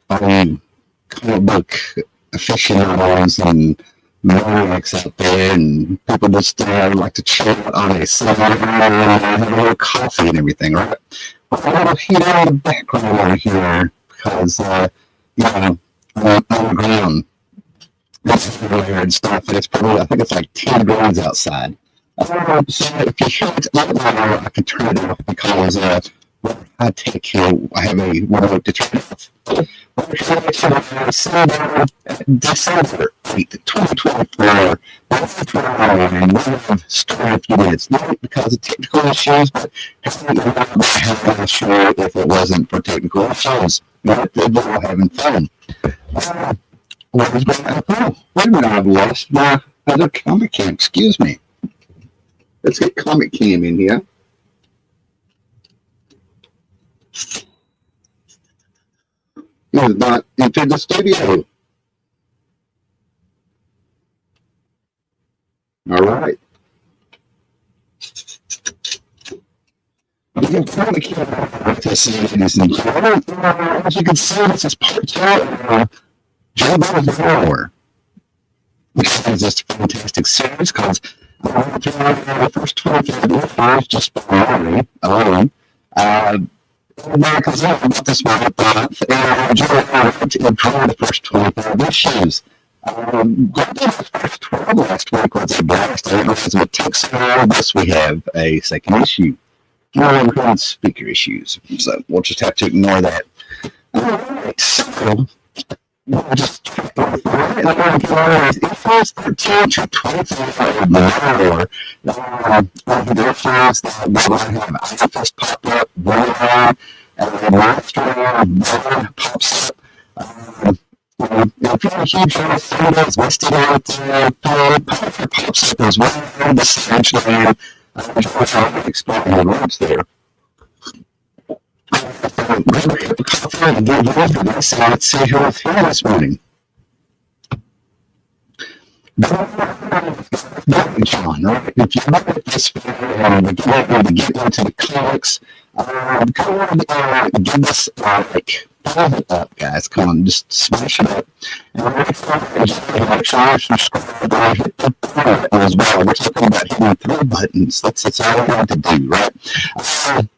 on comic book aficionados and maniacs out there, and people just like to chill on a Sunday and have a little coffee and everything, right? But a little heat on the background over here because, underground and stuff, and it's probably, I think it's like 10 degrees outside. So if you hear it out loud, I can turn it off because I take care. I have a remote to turn it off. December 8th, 2024. And we have started a few minutes late because of technical issues, but I'm not sure if it wasn't for technical issues. But we're all having fun. What was going on? Oh, wait a minute, I've lost my other comic cam. Excuse me. Let's get comic cam in here. He has not entered the studio. All right. You can comic cam this evening. As you can see, this is part 2 of Namor, which is just a fantastic series because the first 25 issues just by Wolverine. Because I about this month, and to enjoy the first 25 issues. Going to the first 12 last week was a blast. I don't know if it takes a while. This we have a second issue. No speaker issues, so we'll just have to ignore that. All right, so just it was 13 to 25 Namor. There was that we have first pop up, Wolverine, and Monster pops up. If you're a huge fan that's listed out, pops up as well. This is actually explaining the words there. Let's see who is here this morning. John, right? If you look at this and we get into the comics, come on, give us like pile it up, guys. Come on, just smash it up. And subscribe, hit the button as well. We're talking about hitting 3 buttons. That's all we want to do, right? So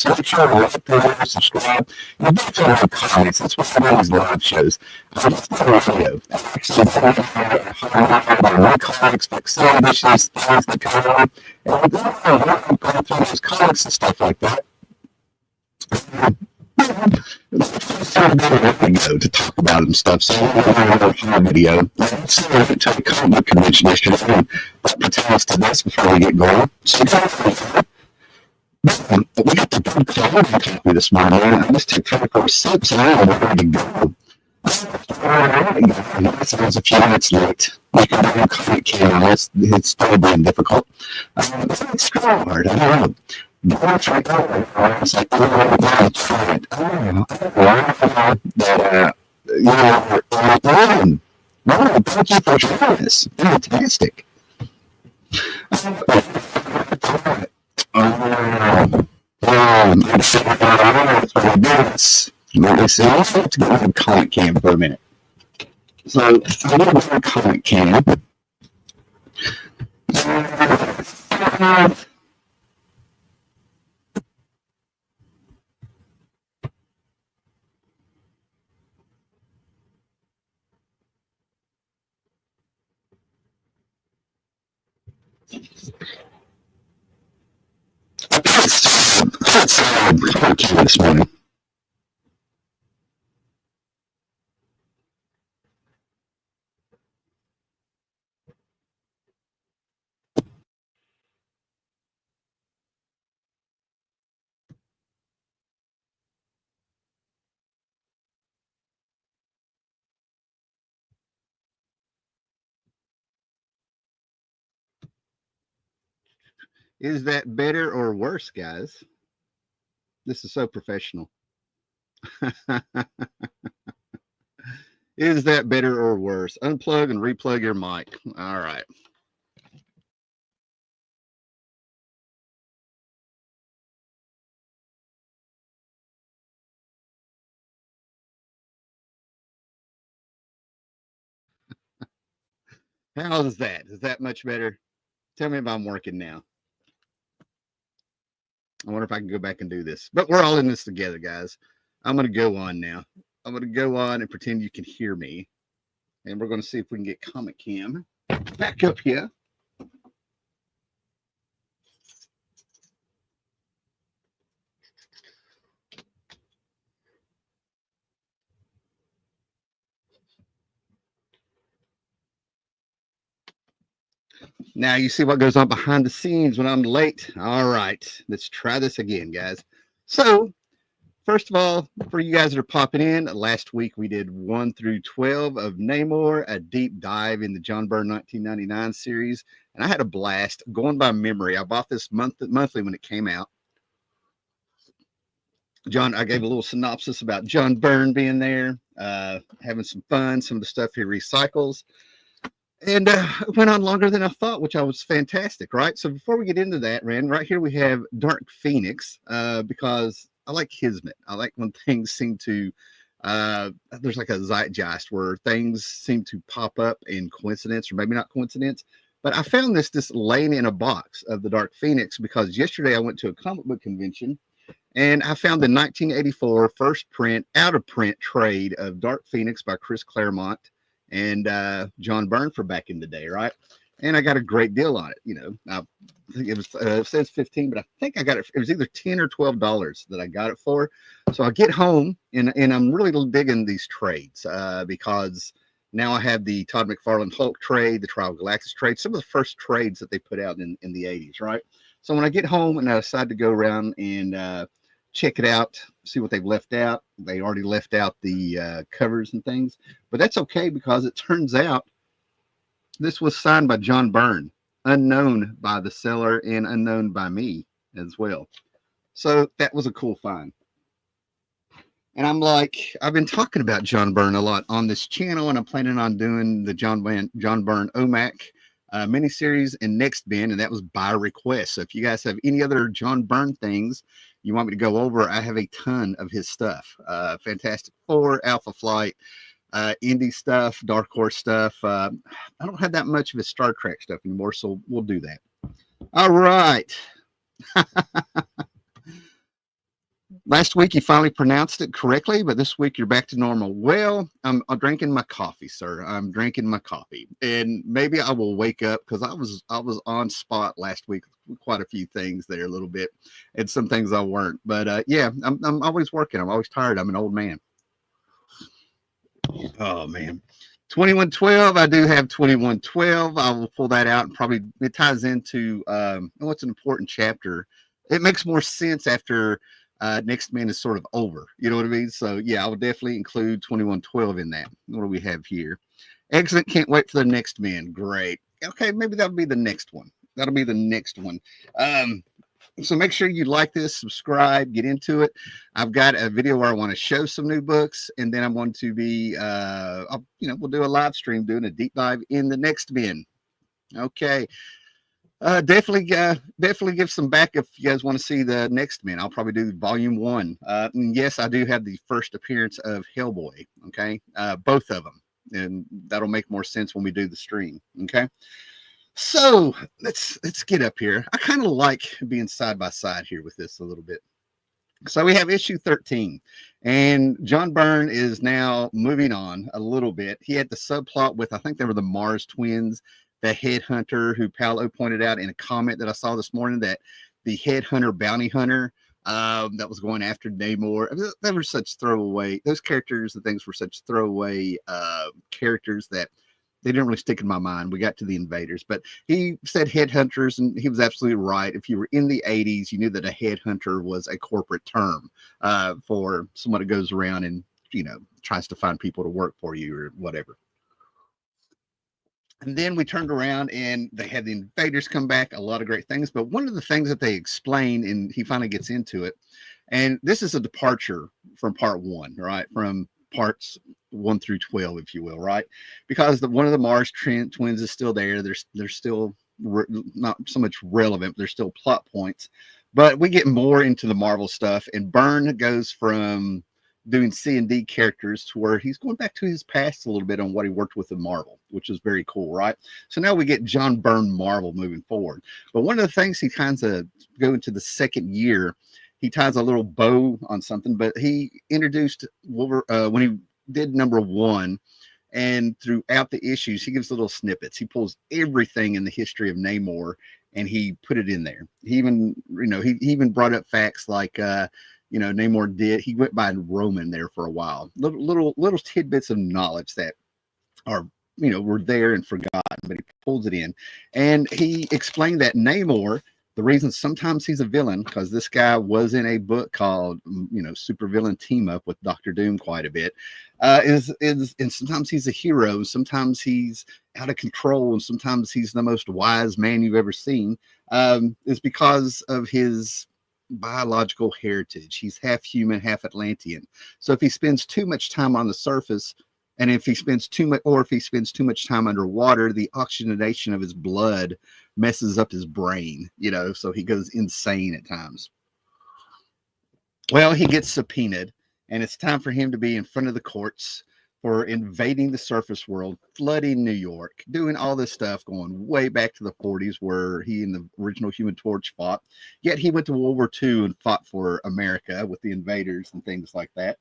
make sure to like, subscribe, and definitely comments. That's what I do these live shows. It's not a video. Actually, my comics, like some issues, things that come up, and I'm going through those comics and stuff like that. To talk about and stuff, so I'm going to a video. Let's take a comic convention yesterday that pertains to this before we get going. So, we got the big cloud copy this morning. I just took 3 or 4 sips and I'm ready to go. It was a few minutes late. Like I don't comic cam, it's still being difficult. It's hard, I don't know. But I was like, oh, I'll try it. Ryan, thank you for trying this. Fantastic. So let's have to go to comic cam for a minute. So I'm going to go to comic cam. This morning. Is that better or worse, guys? This is so professional. Is that better or worse? Unplug and replug your mic. All right. How is that? Is that much better? Tell me if I'm working now. I wonder if I can go back and do this. But we're all in this together, guys. I'm going to go on now. I'm going to go on and pretend you can hear me. And we're going to see if we can get Comic Cam back up here. Now you see what goes on behind the scenes when I'm late. All right, let's try this again, guys. So, first of all, for you guys that are popping in, last week we did 1 through 12 of Namor, a deep dive in the John Byrne 1999 series, and I had a blast going by memory. I bought this monthly when it came out. I gave a little synopsis about John Byrne being there, having some fun, some of the stuff he recycles. And it went on longer than I thought, which I was fantastic, right? So before we get into that, Rand, right here we have Dark Phoenix, because I like Kismet. I like when things seem to, there's like a zeitgeist where things seem to pop up in coincidence, or maybe not coincidence. But I found this laying in a box of the Dark Phoenix because yesterday I went to a comic book convention and I found the 1984 first print, out of print trade of Dark Phoenix by Chris Claremont and John Byrne for back in the day, right? And I got a great deal on it. You know, I think it says 15, but I think I got it. It was either $10 or $12 that I got it for. So I get home and I'm really digging these trades because now I have the Todd McFarlane Hulk trade, the Trial Galactus trade, some of the first trades that they put out in the 80s, right? So when I get home and I decide to go around and check it out, see what they've left out. They already left out the covers and things, but that's okay because it turns out this was signed by John Byrne, unknown by the seller and unknown by me as well. So that was a cool find. And I'm like, I've been talking about John Byrne a lot on this channel, and I'm planning on doing the John Byrne OMAC miniseries and next bin, and that was by request. So if you guys have any other John Byrne things you want me to go over, I have a ton of his stuff. Fantastic Four, Alpha Flight, indie stuff, Dark Horse stuff. I don't have that much of his Star Trek stuff anymore, so we'll do that. All right. Last week you finally pronounced it correctly, but this week you're back to normal. Well, I'm drinking my coffee, sir. I'm drinking my coffee, and maybe I will wake up because I was on spot last week with quite a few things there, a little bit, and some things I weren't. But yeah, I'm always working. I'm always tired. I'm an old man. Oh man. 2112. I do have 2112. I will pull that out and probably it ties into what's an important chapter. It makes more sense after Next Man is sort of over. You know what I mean? So yeah, I would definitely include 2112 in that. What do we have here? Excellent. Can't wait for the Next Man. Great. Okay, maybe that'll be the next one. That'll be the next one. So make sure you like this, subscribe, get into it. I've got a video where I want to show some new books, and then I want to be, we'll do a live stream doing a deep dive in the next bin. Okay. Definitely give some back if you guys want to see the next bin. I'll probably do volume 1. And yes, I do have the first appearance of Hellboy. Okay. Both of them. And that'll make more sense when we do the stream. Okay. So let's get up here. I kind of like being side by side here with this a little bit. So we have issue 13, and John Byrne is now moving on a little bit. He had the subplot with, I think they were the Mars twins, the headhunter, who Paolo pointed out in a comment that I saw this morning, that the headhunter bounty hunter that was going after Namor. They were such throwaway. Those characters and things were such throwaway characters that they didn't really stick in my mind. We got to the invaders, but he said headhunters, and he was absolutely right. If you were in the 80s, you knew that a headhunter was a corporate term for someone that goes around and, tries to find people to work for you or whatever. And then we turned around and they had the invaders come back, a lot of great things. But one of the things that they explain, and he finally gets into it, and this is a departure from part 1, right? From parts 1 through 12, if you will, right? Because one of the Mars twins is still there. They're still not so much relevant, but they're still plot points. But we get more into the Marvel stuff, and Byrne goes from doing C&D characters to where he's going back to his past a little bit on what he worked with in Marvel, which is very cool, right? So now we get John Byrne Marvel moving forward. But one of the things he kind of go into the second year, he ties a little bow on something, but he introduced when he did #1, and throughout the issues, he gives little snippets. He pulls everything in the history of Namor and he put it in there. He even, he even brought up facts like, Namor he went by Roman there for a while. Little tidbits of knowledge that are, were there and forgotten, but he pulls it in. And he explained that Namor, the reason sometimes he's a villain, because this guy was in a book called, Supervillain Team Up with Dr. Doom quite a bit, and sometimes he's a hero, sometimes he's out of control, and sometimes he's the most wise man you've ever seen, is because of his biological heritage. He's half human, half Atlantean. So if he spends too much time on the surface, and if he spends too much time underwater, the oxygenation of his blood messes up his brain, so he goes insane at times. Well, he gets subpoenaed, and it's time for him to be in front of the courts for invading the surface world, flooding New York, doing all this stuff going way back to the 40s where he and the original Human Torch fought. Yet he went to World War II and fought for America with the invaders and things like that.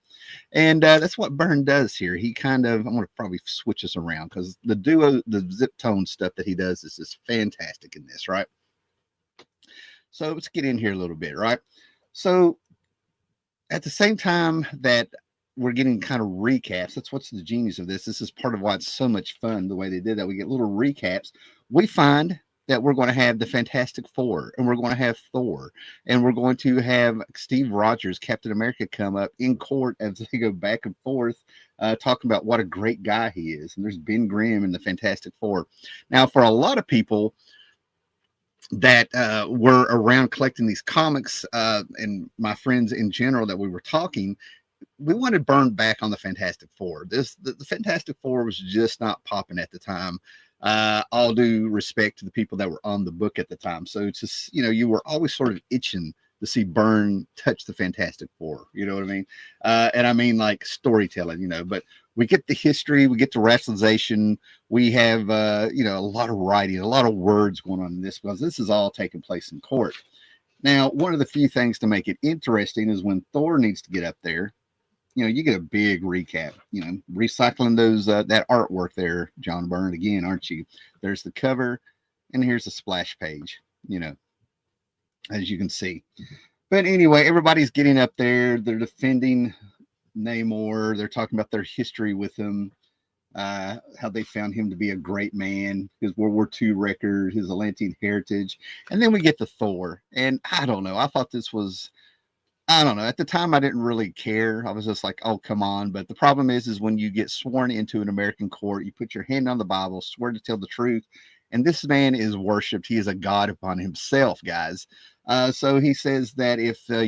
And that's what Byrne does here. He I'm going to probably switch this around because the zip tone stuff that he does is just fantastic in this, right? So let's get in here a little bit, right? So at the same time that we're getting kind of recaps. That's what's the genius of this. This is part of why it's so much fun, the way they did that. We get little recaps. We find that we're going to have the Fantastic Four, and we're going to have Thor, and we're going to have Steve Rogers, Captain America, come up in court as they go back and forth, talking about what a great guy he is. And there's Ben Grimm in the Fantastic Four. Now, for a lot of people that were around collecting these comics, and my friends in general that we were talking, we wanted Byrne back on the Fantastic Four. The Fantastic Four was just not popping at the time. All due respect to the people that were on the book at the time. So it's just, you were always sort of itching to see Byrne touch the Fantastic Four. You know what I mean? And I mean like storytelling, but we get the history, we get the rationalization. We have, a lot of writing, a lot of words going on in this because this is all taking place in court. Now, one of the few things to make it interesting is when Thor needs to get up there, you get a big recap, recycling those, that artwork there, John Byrne, again, aren't you? There's the cover and here's the splash page, as you can see. But anyway, everybody's getting up there. They're defending Namor. They're talking about their history with him, how they found him to be a great man, his World War II record, his Atlantean heritage. And then we get to Thor. And I don't know. I thought this was, I don't know. At the time, I didn't really care. I was just like, oh, come on. But the problem is when you get sworn into an American court, you put your hand on the Bible, swear to tell the truth. And this man is worshipped. He is a god upon himself, guys. So he says that if they're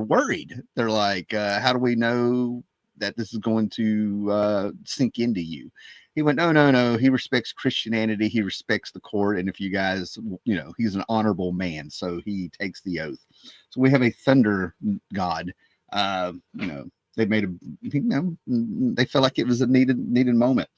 worried, they're like, how do we know that this is going to sink into you? He went, no. He respects Christianity. He respects the court. And if you guys, he's an honorable man. So he takes the oath. So we have a thunder god. They made they felt like it was a needed moment.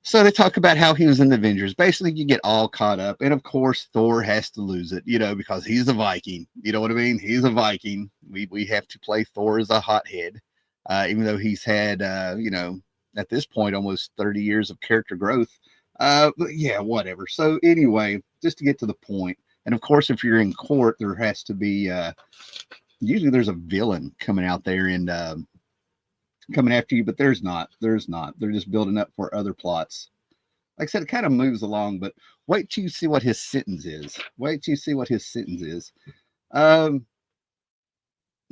So they talk about how he was in the Avengers. Basically, you get all caught up. And of course, Thor has to lose it, because he's a Viking. You know what I mean? He's a Viking. We have to play Thor as a hothead, even though he's had, at this point, almost 30 years of character growth. But yeah, whatever. So anyway, just to get to the point. And of course, if you're in court, there has to be, usually there's a villain coming out there and coming after you, but there's not. They're just building up for other plots. Like I said, it kind of moves along, but wait till you see what his sentence is.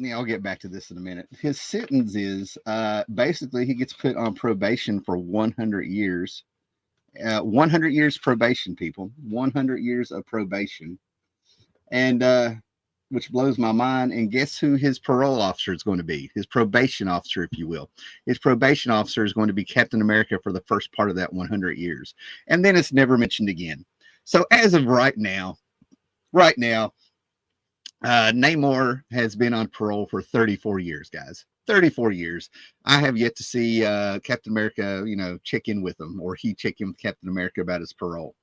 Yeah, I'll get back to this in a minute. His sentence is basically he gets put on probation for 100 years. 100 years probation, people. 100 years of probation. And which blows my mind. And guess who his parole officer is going to be? His probation officer, if you will. His probation officer is going to be Captain America for the first part of that 100 years. And then it's never mentioned again. So as of right now, Namor has been on parole for 34 years, guys. 34 years. I have yet to see Captain America, check in with him, or he check in with Captain America about his parole.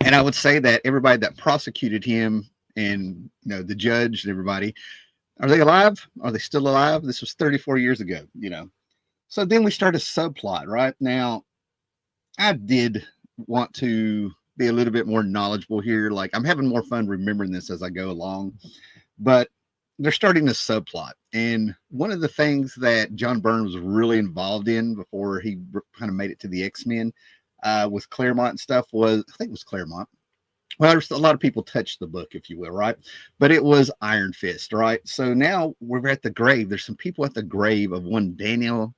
And I would say that everybody that prosecuted him and the judge and everybody, are they alive? Are they still alive? This was 34 years ago. So then we start a subplot. Right now, I did want to be a little bit more knowledgeable here. Like, I'm having more fun remembering this as I go along, but they're starting a subplot. And one of the things that John Byrne was really involved in before he kind of made it to the X-Men with Claremont and stuff was, I think it was Claremont. Well, there's a lot of people touched the book, if you will, right? But it was Iron Fist, right? So now we're at the grave. There's some people at the grave of one Daniel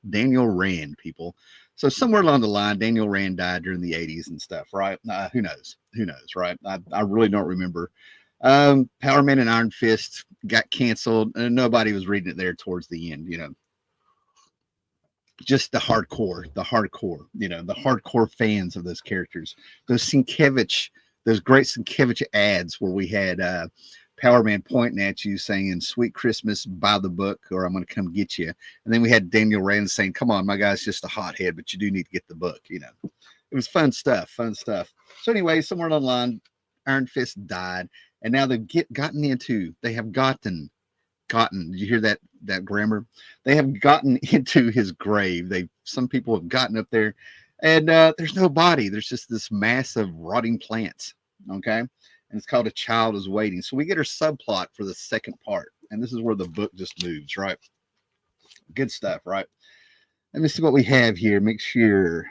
Rand, people. So somewhere along the line, Daniel Rand died during the 80s and stuff, right? Who knows? Who knows, right? I really don't remember. Power Man and Iron Fist got canceled, and nobody was reading it there towards the end, Just the hardcore, the hardcore fans of those characters. Those great Sienkiewicz ads where we had Power Man pointing at you saying, "Sweet Christmas, buy the book, or I'm going to come get you." And then we had Daniel Rand saying, "Come on, my guy's just a hothead, but you do need to get the book." It was fun stuff. So anyway, somewhere along the line, Iron Fist died, and now they've gotten. Did you hear that grammar? They have gotten into his grave. Some people have gotten up there, and there's no body. There's just this mass of rotting plants. Okay, and it's called A Child Is Waiting. So we get our subplot for the second part, and this is where the book just moves. Right, good stuff. Right. Let me see what we have here. Make sure.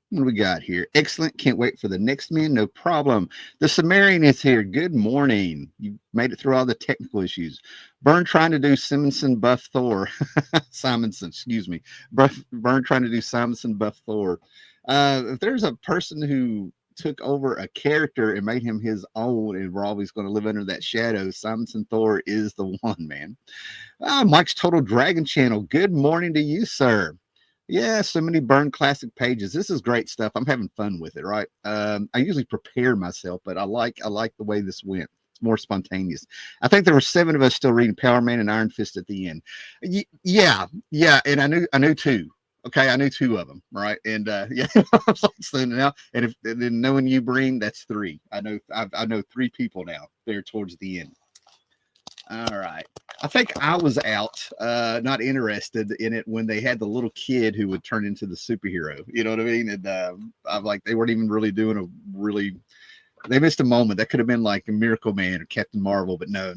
What do we got here? Excellent. Can't wait for the next man. No problem. The Sumerian is here. Good morning. You made it through all the technical issues. Byrne trying to do Simonson buff Thor. Simonson, excuse me. Byrne trying to do Simonson buff Thor. If there's a person who took over a character and made him his own, and we're always going to live under that shadow, Simonson Thor is the one, man. Mike's Total Dragon Channel. Good morning to you, sir. Yeah, so many Byrne classic pages. This is great stuff. I'm having fun with it, right? I usually prepare myself, but I like the way this went. It's more spontaneous. I think there were 7 of us still reading Power Man and Iron Fist at the end. Yeah, and I knew 2. Okay, I knew 2 of them, right? And yeah, so now, and then knowing you, Breen, that's 3. I know 3 people now there towards the end. All right. I think I was out, not interested in it when they had the little kid who would turn into the superhero. You know what I mean? And I'm like, they weren't even really doing they missed a moment. That could have been like a Miracle Man or Captain Marvel, but no.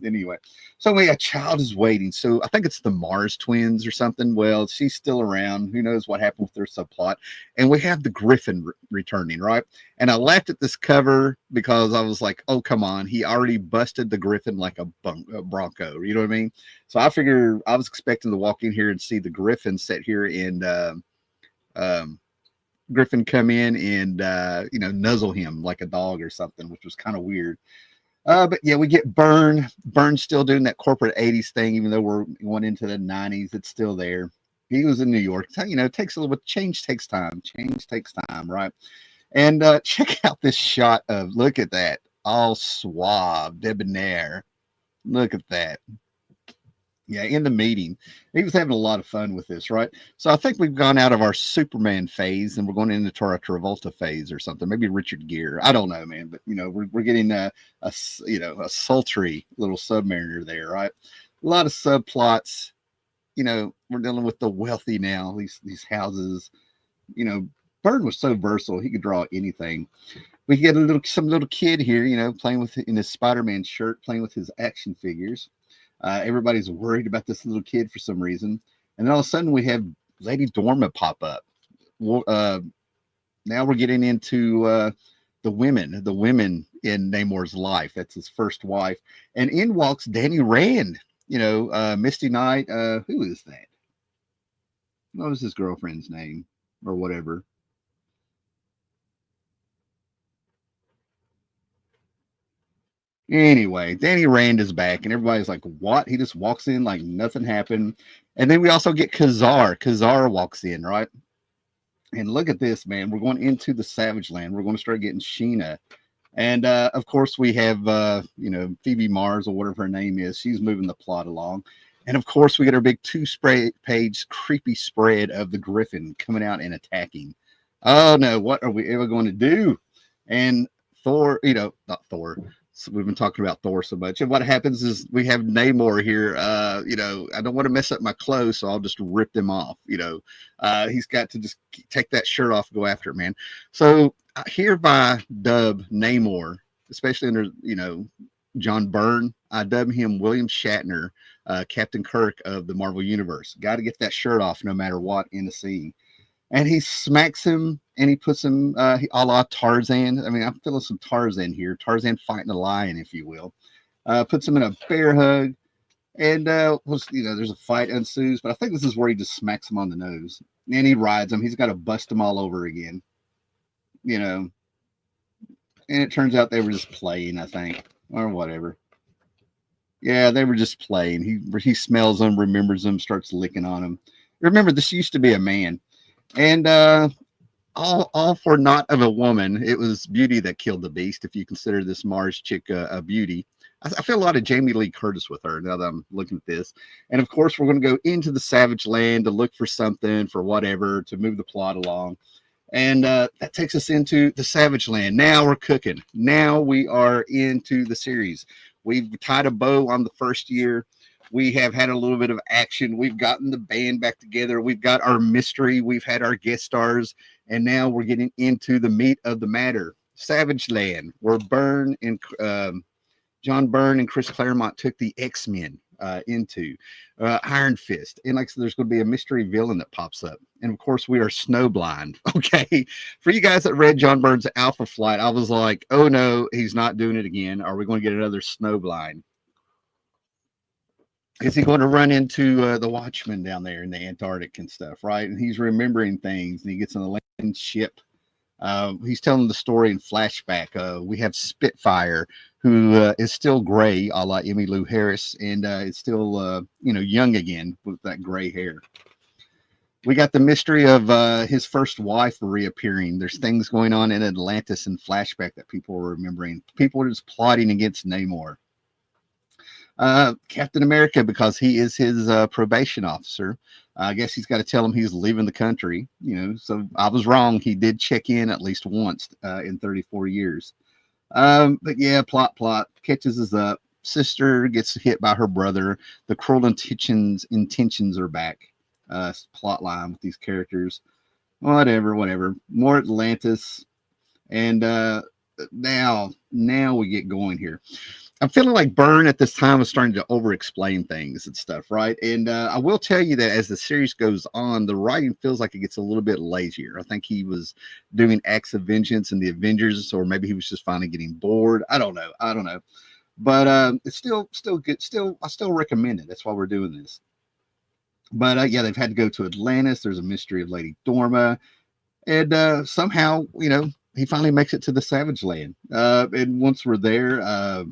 Anyway, so A Child Is Waiting. So I think it's the Mars twins or something. Well, she's still around. Who knows what happened with their subplot? And we have the Griffin returning, right? And I laughed at this cover because I was like, oh, come on. He already busted the Griffin like a Bronco. You know what I mean? So I figure I was expecting to walk in here and see the Griffin sit here and Griffin come in and nuzzle him like a dog or something, which was kind of weird. But yeah, we get Byrne still doing that corporate 80s thing, even though we're going into the 90s. It's still there. He was in New York. It takes a little bit. Change takes time, right? And check out this shot of, look at that, all suave, debonair. Look at that. Yeah, in the meeting, he was having a lot of fun with this, right? So I think we've gone out of our Superman phase and we're going into our Travolta phase or something. Maybe Richard Gere. I don't know, man. But we're getting a sultry little Submariner there, right? A lot of subplots. We're dealing with the wealthy now. These houses. Byrne was so versatile; he could draw anything. We get some little kid here, playing in his Spider-Man shirt, playing with his action figures. Everybody's worried about this little kid for some reason. And then all of a sudden we have Lady Dorma pop up. Now we're getting into the women in Namor's life. That's his first wife. And in walks Danny Rand, Misty Knight. Who is that? What was his girlfriend's name or whatever? Anyway, Danny Rand is back, and everybody's like, "What?" He just walks in like nothing happened, and then we also get Kazar. Kazar walks in, right? And look at this, man. We're going into the Savage Land. We're going to start getting Sheena. And of course, we have, Phoebe Mars or whatever her name is. She's moving the plot along. And of course, we get our big two-page creepy spread of the Griffin coming out and attacking. Oh no, what are we ever going to do? And Thor, not Thor. So we've been talking about Thor so much. And what happens is we have Namor here. I don't want to mess up my clothes, so I'll just rip them off. He's got to just take that shirt off and go after it, man. So I hereby dub Namor, especially under, John Byrne. I dub him William Shatner, Captain Kirk of the Marvel Universe. Got to get that shirt off no matter what in the scene. And he smacks him and he puts him a la Tarzan. I mean, I'm feeling some Tarzan here. Tarzan fighting a lion, if you will. Puts him in a bear hug. And, there's a fight ensues. But I think this is where he just smacks him on the nose. And he rides him. He's got to bust him all over again. And it turns out they were just playing, I think, or whatever. Yeah, they were just playing. He smells them, remembers them, starts licking on them. Remember, this used to be a man. And all for not of a woman. It was beauty that killed the beast, if you consider this Mars chick a beauty. I feel a lot of Jamie Lee Curtis with her now that I'm looking at this. And of course, we're going to go into the Savage Land to look for something, for whatever, to move the plot along. And that takes us into the Savage Land. Now we're cooking. Now we are into the series. We've tied a bow on the first year. We have had a little bit of action. We've gotten the band back together. We've got our mystery. We've had our guest stars. And now we're getting into the meat of the matter. Savage Land, where John Byrne and Chris Claremont took the X-Men into Iron Fist. And like I said, there's going to be a mystery villain that pops up. And of course, we are snowblind. Okay. For you guys that read John Byrne's Alpha Flight, I was like, oh no, he's not doing it again. Are we going to get another snowblind? Is he going to run into the Watchman down there in the Antarctic and stuff, right? And he's remembering things, and he gets on the land ship. He's telling the story in flashback. We have Spitfire, who is still gray, a la Emmylou Harris, and is still, young again with that gray hair. We got the mystery of his first wife reappearing. There's things going on in Atlantis in flashback that people are remembering. People are just plotting against Namor. Captain America, because he is his probation officer. I guess he's got to tell him he's leaving the country, so I was wrong. He did check in at least once in 34 years. But yeah, plot catches us up. Sister gets hit by her brother. The cruel intentions are back. Plot line with these characters. Whatever. More Atlantis. And now we get going here. I'm feeling like Byrne at this time was starting to over-explain things and stuff, right? And I will tell you that as the series goes on, the writing feels like it gets a little bit lazier. I think he was doing Acts of Vengeance and the Avengers, or maybe he was just finally getting bored. I don't know. But it's still good. I still recommend it. That's why we're doing this. But yeah, they've had to go to Atlantis. There's a mystery of Lady Dorma. And somehow, he finally makes it to the Savage Land. And once we're there,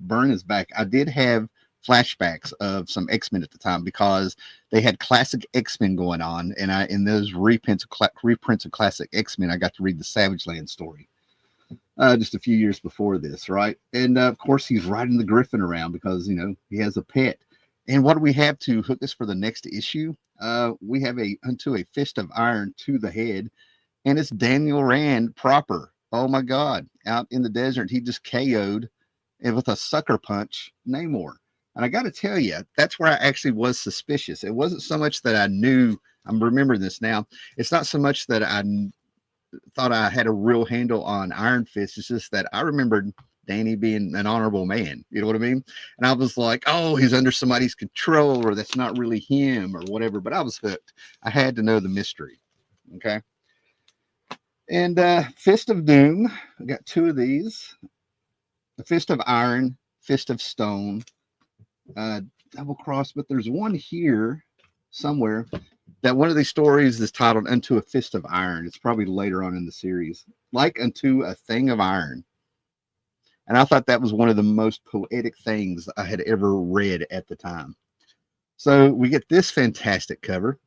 Byrne is back. I did have flashbacks of some X-Men at the time because they had classic X-Men going on, and in those reprints of classic X-Men, I got to read the Savage Land story just a few years before this, right? And of course, he's riding the Griffin around because he has a pet. And what do we have to hook us for the next issue? We have unto a fist of iron to the head, and it's Daniel Rand proper. Oh my God! Out in the desert, he just KO'd. And with a sucker punch, Namor. And I got to tell you, that's where I actually was suspicious. It wasn't so much that I knew, I'm remembering this now. It's not so much that I thought I had a real handle on Iron Fist. It's just that I remembered Danny being an honorable man. You know what I mean? And I was like, oh, he's under somebody's control, or that's not really him, or whatever. But I was hooked. I had to know the mystery. Okay. And Fist of Doom. I got two of these. The Fist of Iron, Fist of Stone, double cross, but there's one here somewhere that one of these stories is titled Unto a Fist of Iron. It's probably later on in the series, like Unto a Thing of Iron. And I thought that was one of the most poetic things I had ever read at the time. So we get this fantastic cover.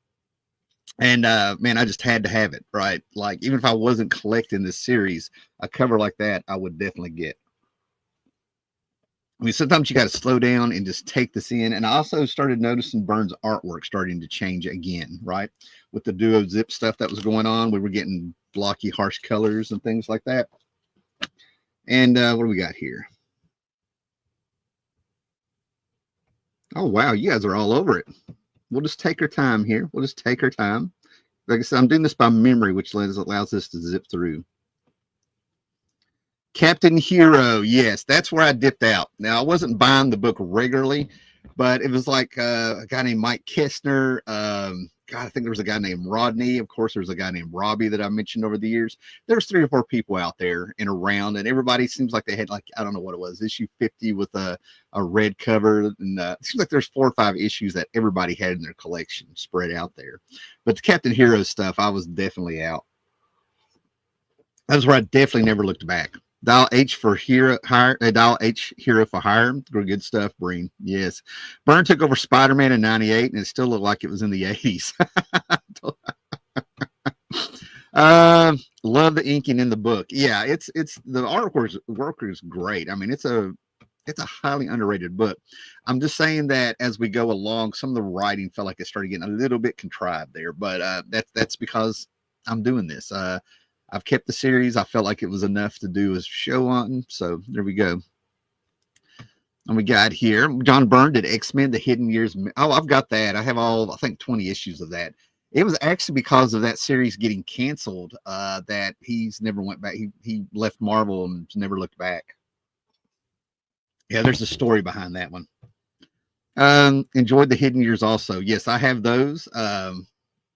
And man, I just had to have it, right? Like, even if I wasn't collecting this series, a cover like that, I would definitely get. I mean, sometimes you got to slow down and just take this in. And I also started noticing Byrne's artwork starting to change again, right? With the duo zip stuff that was going on, we were getting blocky, harsh colors and things like that. And what do we got here? Oh, wow, you guys are all over it. We'll just take our time here. We'll just take our time. Like I said, I'm doing this by memory, which allows us to zip through. Captain Hero, yes, that's where I dipped out. Now, I wasn't buying the book regularly, but it was like a guy named Mike Kestner. God, I think there was a guy named Rodney. Of course, there was a guy named Robbie that I mentioned over the years. There's 3 or 4 people out there and around, and everybody seems like they had, like, I don't know what it was, issue 50 with a red cover. And it seems like there's 4 or 5 issues that everybody had in their collection spread out there. But the Captain Hero stuff, I was definitely out. That's where I definitely never looked back. Dial H for hero, hire. Dial H hero for hire. Good stuff, Breen. Yes, Byrne took over Spider-Man in '98, and it still looked like it was in the '80s. Love the inking in the book. Yeah, it's the artwork is great. I mean, it's a highly underrated book. I'm just saying that as we go along, some of the writing felt like it started getting a little bit contrived there, but that's because I'm doing this. I've kept the series. I felt like it was enough to do a show on. So there we go. And we got here, John Byrne did X-Men, The Hidden Years. Oh, I've got that. I have all, I think, 20 issues of that. It was actually because of that series getting canceled that he's never went back. He left Marvel and never looked back. Yeah, there's a story behind that one. Enjoyed The Hidden Years also. Yes, I have those.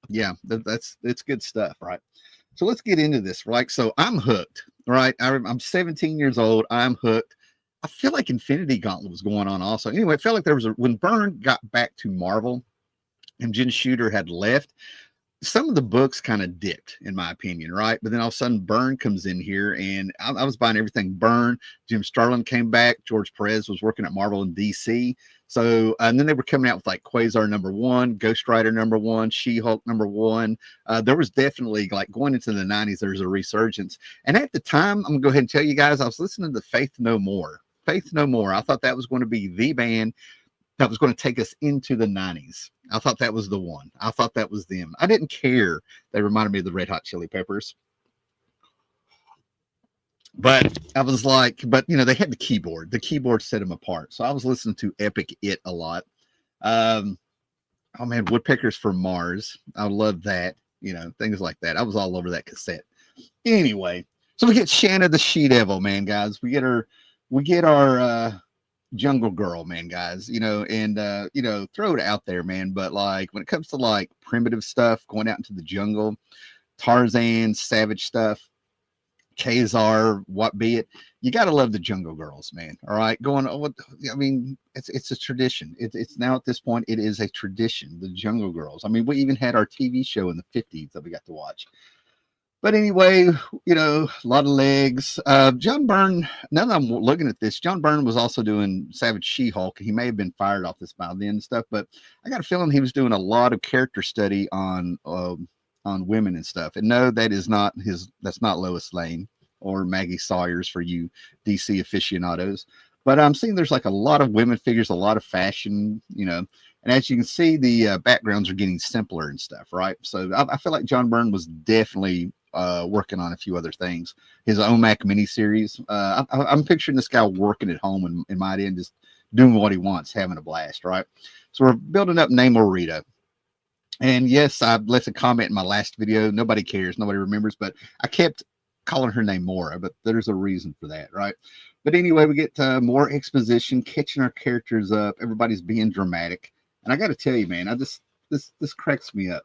Yeah, it's good stuff, right? So let's get into this, right? So I'm hooked, right? I'm 17 years old. I'm hooked. I feel like Infinity Gauntlet was going on also. Anyway, it felt like there was when Byrne got back to Marvel and Jen Shooter had left, some of the books kind of dipped, in my opinion, right? But then all of a sudden, Byrne comes in here, and I was buying everything Byrne. Jim Starlin came back. George Perez was working at Marvel and DC. So, and then they were coming out with like Quasar #1, Ghost Rider #1, She-Hulk #1. There was definitely, like, going into the 90s, there was a resurgence. And at the time, I'm going to go ahead and tell you guys, I was listening to Faith No More. Faith No More. I thought that was going to be the band that was going to take us into the 90s. I thought that was the one. I thought that was them. I didn't care. They reminded me of the Red Hot Chili Peppers. But I was like, but you know, they had the keyboard. The keyboard set them apart. So I was listening to Epic It a lot. Oh man, Woodpeckers from Mars. I love that. You know, things like that. I was all over that cassette. Anyway, so we get Shanna the She-Devil, man, guys. We get our Jungle Girl, man, guys. You know, and you know, throw it out there, man. But like when it comes to like primitive stuff, going out into the jungle, Tarzan, savage stuff, Kazar, what be it, you got to love the Jungle Girls, man. All right, going. I mean, it's a tradition. It's now at this point, it is a tradition. The Jungle Girls. I mean, we even had our TV show in the 50s that we got to watch. But anyway, you know, a lot of legs. John Byrne. Now that I'm looking at this, John Byrne was also doing Savage She-Hulk. He may have been fired off this by then and stuff, but I got a feeling he was doing a lot of character study on women and stuff. And no, that is not his. That's not Lois Lane or Maggie Sawyers for you DC aficionados. But I'm seeing there's like a lot of women figures, a lot of fashion, you know. And as you can see, the backgrounds are getting simpler and stuff, right? So I feel like John Byrne was definitely working on a few other things. His OMAC miniseries. I'm picturing this guy working at home in my end, just doing what he wants, having a blast, right? So we're building up Namor Rita. And yes, I left a comment in my last video. Nobody cares. Nobody remembers. But I kept calling her name Mora. But there's a reason for that, right? But anyway, we get more exposition, catching our characters up. Everybody's being dramatic. And I got to tell you, man, this cracks me up.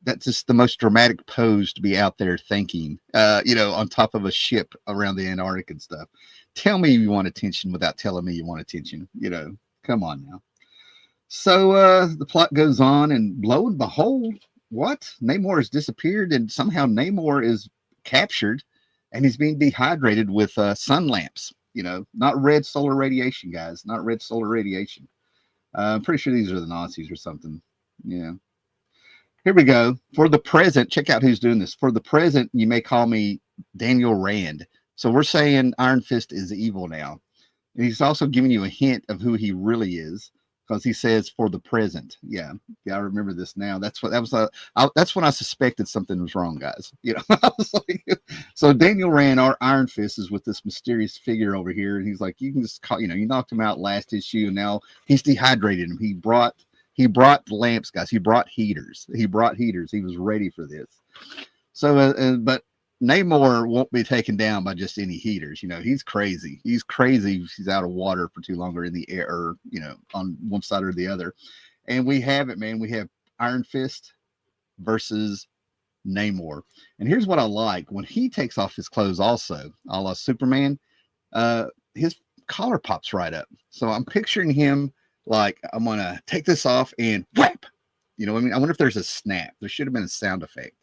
That's just the most dramatic pose to be out there thinking, you know, on top of a ship around the Antarctic and stuff. Tell me you want attention without telling me you want attention. You know, come on now. So the plot goes on, and lo and behold, what? Namor has disappeared, and somehow Namor is captured. and he's being dehydrated with sun lamps. Not red solar radiation, guys. Not red solar radiation. I'm pretty sure these are the Nazis or something. Yeah. Here we go. For the present, check out who's doing this. For the present, you may call me Daniel Rand. So we're saying Iron Fist is evil now. And he's also giving you a hint of who he really is, because he says for the present. Yeah, I remember this now. That's when I suspected something was wrong, guys. I was like, so Daniel Rand, our Iron Fist, is with this mysterious figure over here, and he's like, you can just call, you knocked him out last issue, and now he's dehydrated him. He brought lamps, guys. He brought heaters. He was ready for this. So, but Namor won't be taken down by just any heaters. He's crazy. He's crazy. He's out of water for too long, or in the air, or, on one side or the other. And we have it, man. We have Iron Fist versus Namor. And here's what I like. When he takes off his clothes also, a la Superman, his collar pops right up. So I'm picturing him like, I'm going to take this off and whap. You know what I mean? I wonder if there's a snap. There should have been a sound effect.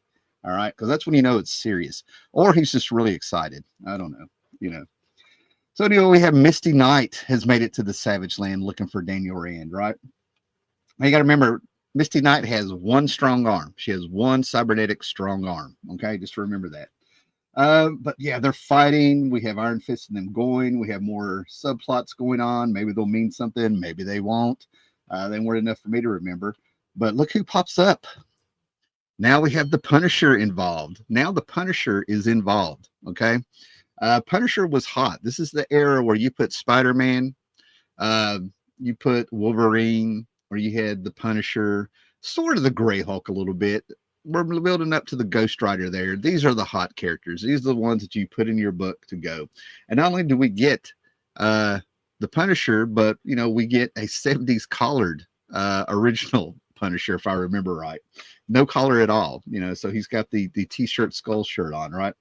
All right, because that's when you know it's serious, or he's just really excited. I don't know, So anyway, we have Misty Knight has made it to the Savage Land looking for Daniel Rand. Right? Now you got to remember, Misty Knight has one strong arm. She has one cybernetic strong arm. Okay, just remember that. But yeah, they're fighting. We have Iron Fist and them going. We have more subplots going on. Maybe they'll mean something. Maybe they won't. They weren't enough for me to remember. But look who pops up. Now we have the Punisher involved. Now the Punisher is involved. Okay. Punisher was hot. This is the era where you put Spider-Man, you put Wolverine, or you had the Punisher, sort of the Gray Hulk a little bit. We're building up to the Ghost Rider there. These are the hot characters. These are the ones that you put in your book to go. And not only do we get the Punisher, but, we get a 70s collared original Punisher, if I remember right. No collar at all, so he's got the t-shirt skull shirt on, right?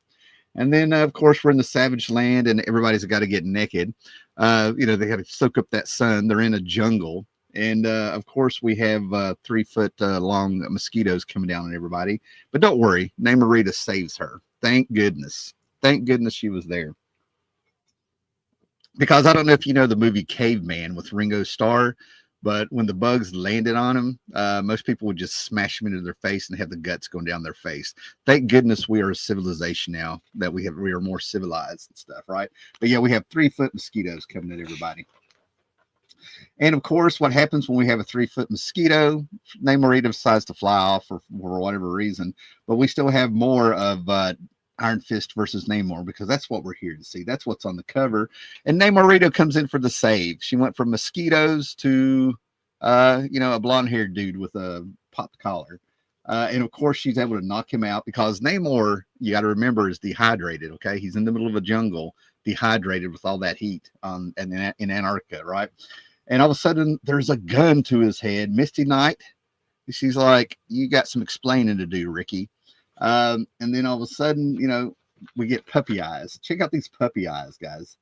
And then of course we're in the Savage Land, and everybody's got to get naked. They got to soak up that sun. They're in a jungle, and of course we have 3 foot long mosquitoes coming down on everybody. But don't worry, Namorita saves her. Thank goodness she was there. Because I don't know if you know the movie Caveman with Ringo Starr, but when the bugs landed on them, most people would just smash them into their face and have the guts going down their face. Thank goodness we are a civilization now, that we are more civilized and stuff, right? But yeah, we have 3 foot mosquitoes coming at everybody. And of course, what happens when we have a 3 foot mosquito? Namorita decides to fly off for whatever reason, but we still have more of Iron Fist versus Namor, because that's what we're here to see. That's what's on the cover. And Namorita comes in for the save. She went from mosquitoes to, a blonde-haired dude with a popped collar. And of course, she's able to knock him out, because Namor, you got to remember, is dehydrated. Okay, he's in the middle of a jungle, dehydrated with all that heat in Antarctica, right? And all of a sudden, there's a gun to his head. Misty Knight, she's like, "You got some explaining to do, Ricky." And then all of a sudden, we get puppy eyes. Check out these puppy eyes, guys.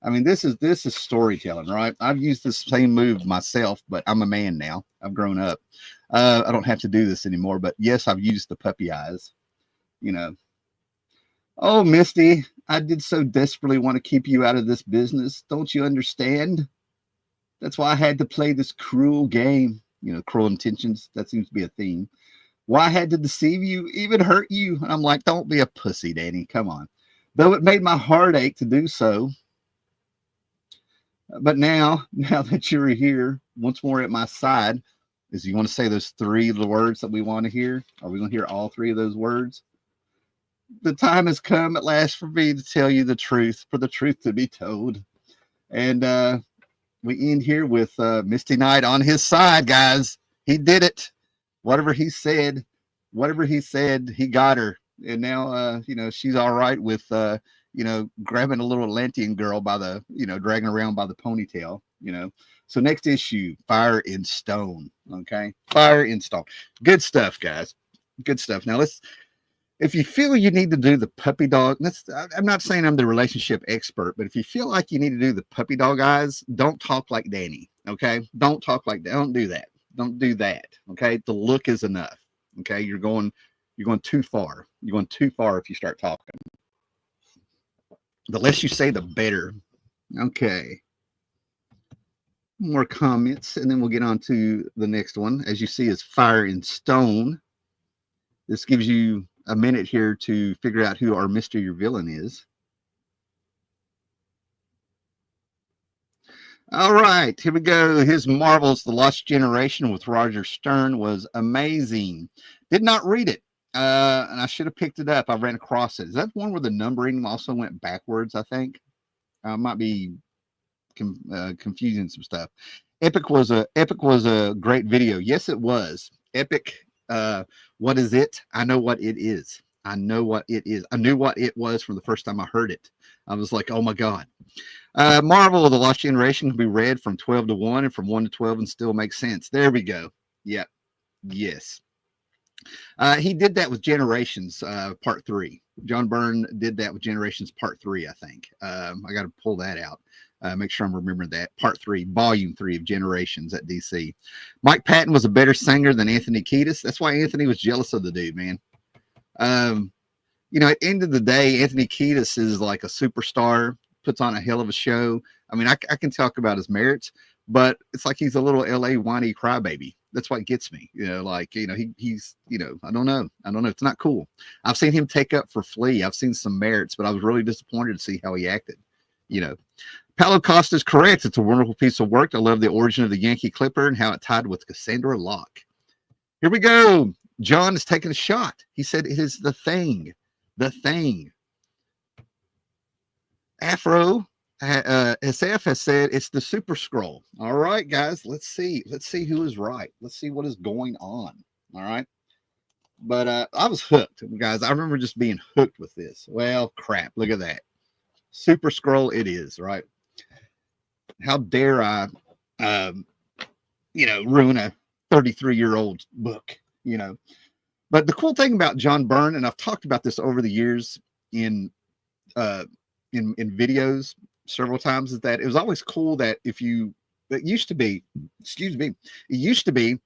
I mean, this is storytelling, right? I've used this same move myself, but I'm a man now. I've grown up. I don't have to do this anymore, but yes, I've used the puppy eyes. Oh, Misty, I did so desperately want to keep you out of this business. Don't you understand? That's why I had to play this cruel game. Cruel intentions. That seems to be a theme. Why I had to deceive you, even hurt you. And I'm like, don't be a pussy, Danny. Come on. Though it made my heart ache to do so. But now that you're here once more at my side, is you want to say those 3 words that we want to hear? Are we going to hear all 3 of those words? The time has come at last for me to tell you the truth, for the truth to be told. And we end here with Misty Knight on his side, guys. He did it. Whatever he said, he got her. And now, she's all right with, grabbing a little Atlantean girl by the, dragging around by the ponytail, So next issue, Fire in Stone. Okay. Fire in Stone. Good stuff, guys. Good stuff. Now if you feel you need to do the puppy dog, I'm not saying I'm the relationship expert, but if you feel like you need to do the puppy dog eyes, don't talk like Danny. Okay. Don't talk like that. Don't do that. Don't do that. Okay. The look is enough. Okay. You're going too far. You're going too far if you start talking. The less you say, the better. Okay. More comments, and then we'll get on to the next one. As you see, is Fire and Stone. This gives you a minute here to figure out who our mystery villain is. All right, here we go. His Marvel's The Lost Generation with Roger Stern was amazing. Did not read it, and I should have picked it up. I ran across it. Is that one where the numbering also went backwards? I think might be confusing some stuff. Epic was a great video. Yes, it was. Epic. What is it? I know what it is. I know what it is. I knew what it was from the first time I heard it. I was like, oh my God. Marvel, The Lost Generation can be read from 12 to 1 and from 1 to 12 and still make sense. There we go. Yep. Yes. He did that with Generations Part 3. John Byrne did that with Generations Part 3, I think. I got to pull that out. Make sure I'm remembering that. Part 3, Volume 3 of Generations at DC. Mike Patton was a better singer than Anthony Kiedis. That's why Anthony was jealous of the dude, man. You know, at the end of the day, Anthony Kiedis is like a superstar, puts on a hell of a show. I mean, I can talk about his merits, but it's like he's a little LA whiny crybaby. That's what gets me. You know, like, you know, he's, you know, I don't know. It's not cool. I've seen him take up for Flea. I've seen some merits, but I was really disappointed to see how he acted, you know. Paulo Costa is correct. It's a wonderful piece of work. I love the origin of the Yankee Clipper and how it tied with Cassandra Locke. Here we go. John is taking a shot. He said it is the thing. The thing. Afro SF has said it's the Super Scroll. All right, guys, let's see. Let's see who is right. Let's see what is going on. All right. But I was hooked, guys. I remember just being hooked with this. Well, crap. Look at that. Super Scroll it is, right? How dare I, you know, ruin a 33-year-old book, you know? But the cool thing about John Byrne, and I've talked about this over the years in videos several times, is that it was always cool that if you, it used to be, excuse me, it used to be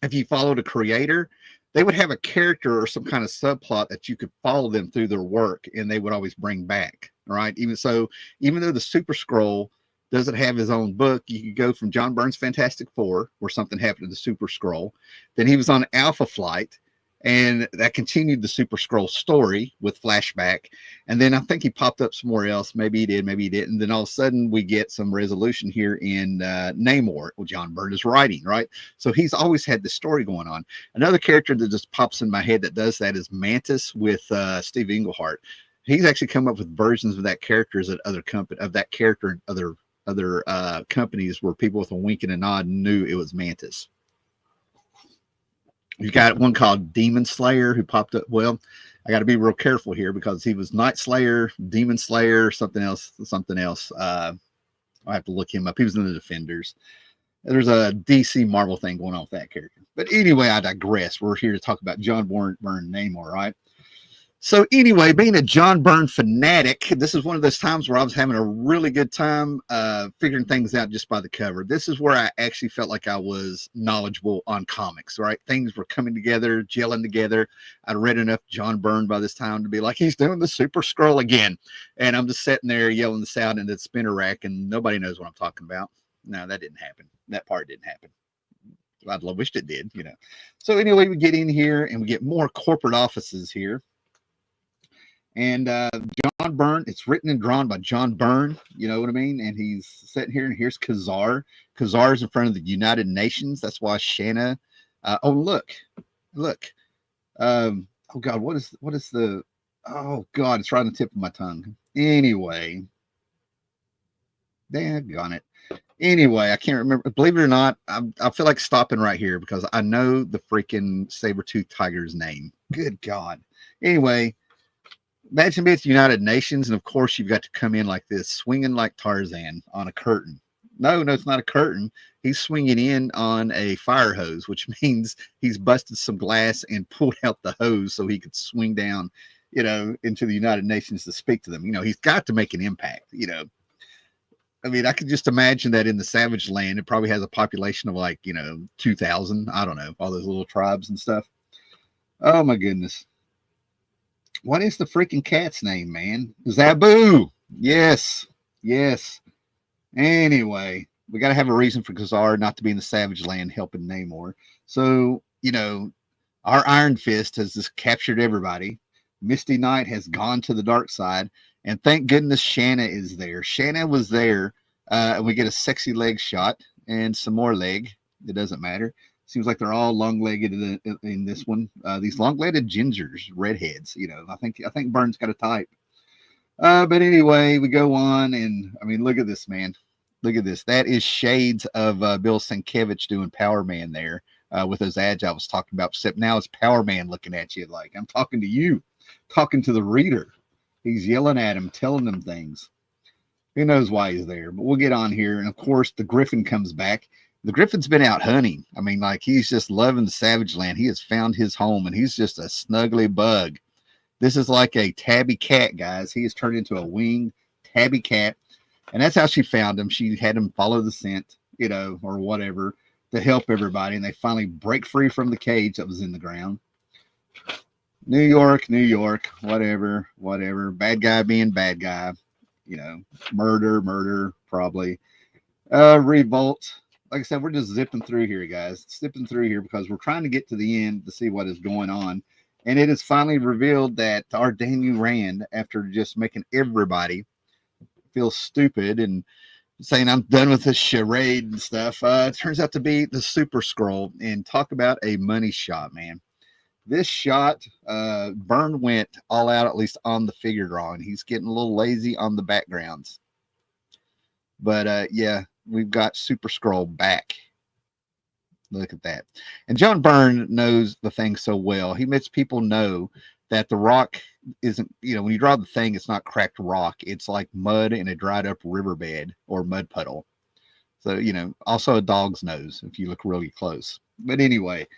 if you followed a creator, they would have a character or some kind of subplot that you could follow them through their work, and they would always bring back, right? Even so, even though the Super Scroll doesn't have his own book, you could go from John Byrne's Fantastic Four, where something happened to the Super Scroll. Then he was on Alpha Flight, and that continued the Super Scroll story with flashback. And then I think he popped up somewhere else. Maybe he did, maybe he didn't. And then all of a sudden we get some resolution here in Namor. Well, John Byrne is writing, right? So he's always had this story going on. Another character that just pops in my head that does that is Mantis with Steve Englehart. He's actually come up with versions of that character at other company of that character in other companies where people with a wink and a nod knew it was Mantis. You got one called Demon Slayer who popped up. Well, I got to be real careful here because he was Night Slayer, Demon Slayer, something else. I'll have to look him up. He was in the Defenders. There's a DC Marvel thing going on with that character. But anyway, I digress. We're here to talk about John Byrne Namor, right? So anyway, being a John Byrne fanatic, this is one of those times where I was having a really good time figuring things out just by the cover. This is where I actually felt like I was knowledgeable on comics, right? Things were coming together, gelling together. I'd read enough John Byrne by this time to be like, he's doing the Super Scroll again. And I'm just sitting there yelling this out in the spinner rack, and nobody knows what I'm talking about. No, that didn't happen. That part didn't happen. I'd wished it did, you know. So anyway, we get in here and we get more corporate offices here. And John Byrne, it's written and drawn by John Byrne, you know what I mean? And he's sitting here, and here's Khazar. Khazar's in front of the United Nations. That's why Shanna. Oh, look. Oh God, what is the? Oh God, it's right on the tip of my tongue. Anyway, daggone it. Anyway, I can't remember. Believe it or not, I feel like stopping right here because I know the freaking saber-toothed tiger's name. Good God. Anyway. Imagine it's United Nations, and of course you've got to come in like this, swinging like Tarzan on a curtain. No, it's not a curtain. He's swinging in on a fire hose, which means he's busted some glass and pulled out the hose so he could swing down, you know, into the United Nations to speak to them. You know, he's got to make an impact, you know. I mean, I could just imagine that in the Savage Land, it probably has a population of like, 2,000. I don't know, all those little tribes and stuff. Oh, my goodness. What is the freaking cat's name, man? Zabu. Yes. Yes. Anyway, we got to have a reason for Kazar not to be in the Savage Land helping Namor. So, our Iron Fist has just captured everybody. Misty Knight has gone to the dark side. And thank goodness Shanna is there. Shanna was there. And we get a sexy leg shot and some more leg. It doesn't matter. Seems like they're all long-legged in this one. These long-legged gingers, redheads. I think Byrne's got a type. But anyway, we go on, and I mean, look at this, man. Look at this. That is shades of Bill Sienkiewicz doing Power Man there with those ads I was talking about. Except now it's Power Man looking at you like I'm talking to you, talking to the reader. He's yelling at him, telling them things. Who knows why he's there? But we'll get on here, and of course, the Griffin comes back. The Griffin's been out hunting. I mean, like he's just loving the Savage Land. He has found his home, and he's just a snuggly bug. This is like a tabby cat, guys. He has turned into a winged tabby cat. And that's how she found him. She had him follow the scent, or whatever, to help everybody. And they finally break free from the cage that was in the ground. New York, whatever. Bad guy being bad guy. Murder, probably. Revolt. Like I said, we're just zipping through here, guys. Zipping through here because we're trying to get to the end to see what is going on. And it is finally revealed that our Daniel Rand, after just making everybody feel stupid and saying I'm done with this charade and stuff, turns out to be the Super Scroll. And talk about a money shot, man. This shot, Byrne went all out, at least on the figure drawing. He's getting a little lazy on the backgrounds. But yeah, we've got Super Scroll back. Look at that. And John Byrne knows the thing so well. He makes people know that the rock isn't, when you draw the thing, it's not cracked rock. It's like mud in a dried up riverbed or mud puddle. So, also a dog's nose if you look really close. But anyway,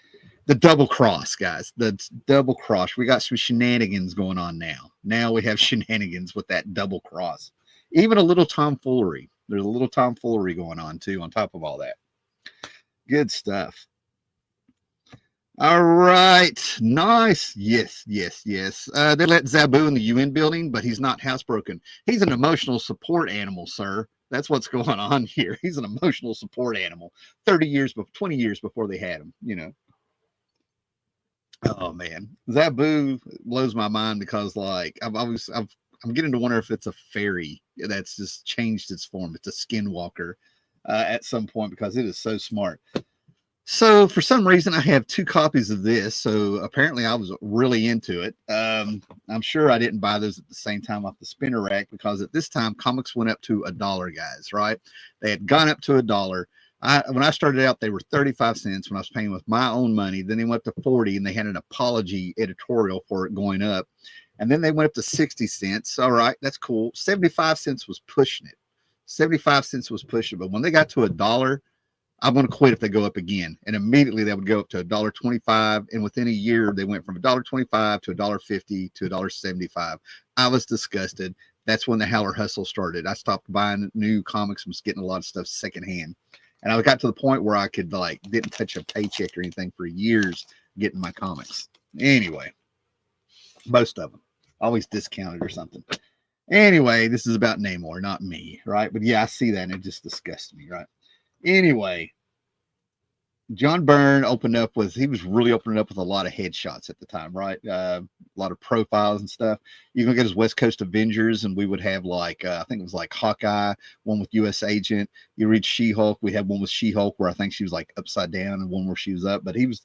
the double cross, guys. The double cross. We got some shenanigans going on now. Now we have shenanigans with that double cross. Even a little tomfoolery. There's a little tomfoolery going on, too, on top of all that. Good stuff. All right. Nice. Yes. They let Zabu in the UN building, but he's not housebroken. He's an emotional support animal, sir. That's what's going on here. He's an emotional support animal. 20 years before they had him, Oh, man. Zabu blows my mind because, like, I'm getting to wonder if it's a fairy that's just changed its form. It's a skinwalker. At some point because it is so smart. So for some reason I have 2 copies of this. So apparently I was really into it. I'm sure I didn't buy those at the same time off the spinner rack because at this time comics went up to $1, guys, right? They had gone up to $1. When I started out, they were 35 cents when I was paying with my own money. Then they went up to 40 and they had an apology editorial for it going up. And then they went up to 60 cents. All right, that's cool. 75 cents was pushing it. 75 cents was pushing, but when they got to $1, I'm going to quit if they go up again. And immediately they would go up to $1.25. And within a year, they went from $1.25 to $1.50 to $1.75. I was disgusted. That's when the Howler Hustle started. I stopped buying new comics and was getting a lot of stuff secondhand. And I got to the point where I could didn't touch a paycheck or anything for years getting my comics. Anyway, most of them always discounted or something. Anyway, this is about Namor, not me, right? But yeah, I see that and it just disgusts me, right? Anyway, John Byrne he was really opening up with a lot of headshots at the time, right? A lot of profiles and stuff. You can get his West Coast Avengers, and we would have I think it was like Hawkeye, one with U.S. Agent. You read She-Hulk. We had one with She-Hulk where I think she was like upside down and one where she was up. But the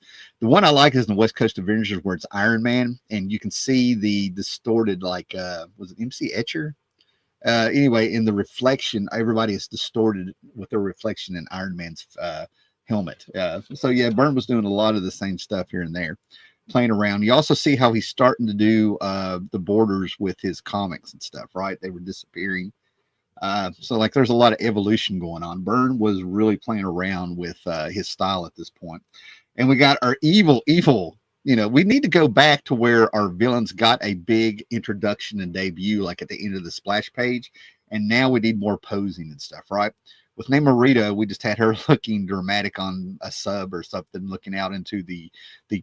one I like is in the West Coast Avengers where it's Iron Man, and you can see the distorted, was it MC Etcher? Anyway, in the reflection, everybody is distorted with their reflection in Iron Man's helmet. So yeah, Byrne was doing a lot of the same stuff here and there, playing around. You also see how he's starting to do the borders with his comics and stuff, right? They were disappearing. So there's a lot of evolution going on. Byrne was really playing around with his style at this point. And we got our evil. We need to go back to where our villains got a big introduction and debut, like at the end of the splash page. And now we need more posing and stuff, right? With Namorita, we just had her looking dramatic on a sub or something, looking out into the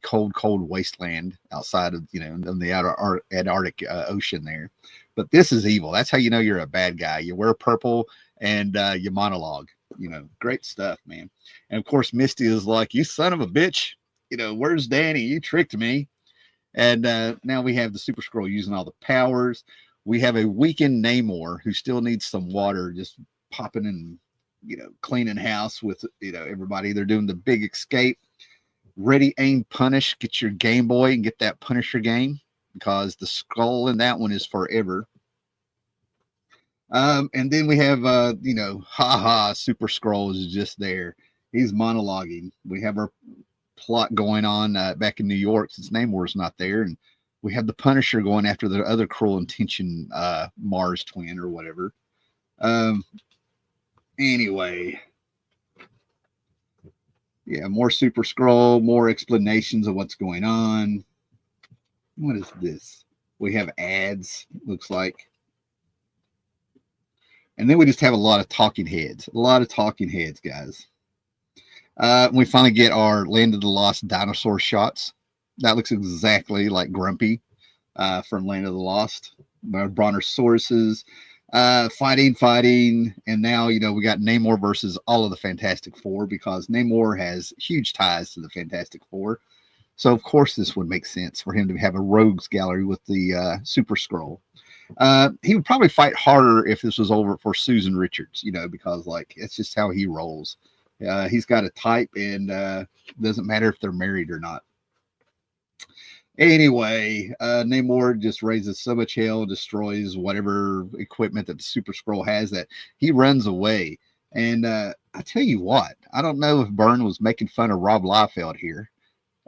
cold wasteland outside of, you know, in the outer Antarctic Ocean there. But this is evil. That's how you know you're a bad guy. You wear purple and you monologue. You know, great stuff, man. And of course, Misty is like, "You son of a bitch! You know, where's Danny? You tricked me." And now we have the Super Skrull using all the powers. We have a weakened Namor who still needs some water, just popping and, you know, cleaning house with, you know, everybody. They're doing the big escape. Ready, aim, punish. Get your Game Boy and get that Punisher game, because the skull in that one is forever. And then we have, you know, Super Skrull is just there. He's monologuing. We have our plot going on back in New York, since Namor's not there, and we have the Punisher going after the other Cruel Intention Mars twin or whatever. Anyway, yeah, more Super Skrull, more explanations of what's going on. What is this? We have ads, looks like. And then we just have a lot of talking heads. A lot of talking heads, guys. We finally get our Land of the Lost dinosaur shots. That looks exactly like Grumpy from Land of the Lost. Brontosauruses fighting. And now, you know, we got Namor versus all of the Fantastic Four, because Namor has huge ties to the Fantastic Four. So, of course, this would make sense for him to have a rogues gallery with the Super Skrull. He would probably fight harder if this was over for Susan Richards, you know, because, like, it's just how he rolls. He's got a type, and doesn't matter if they're married or not. Anyway, Namor just raises so much hell, destroys whatever equipment that the Super Skrull has, that he runs away. And I tell you what, I don't know if Byrne was making fun of Rob Liefeld here,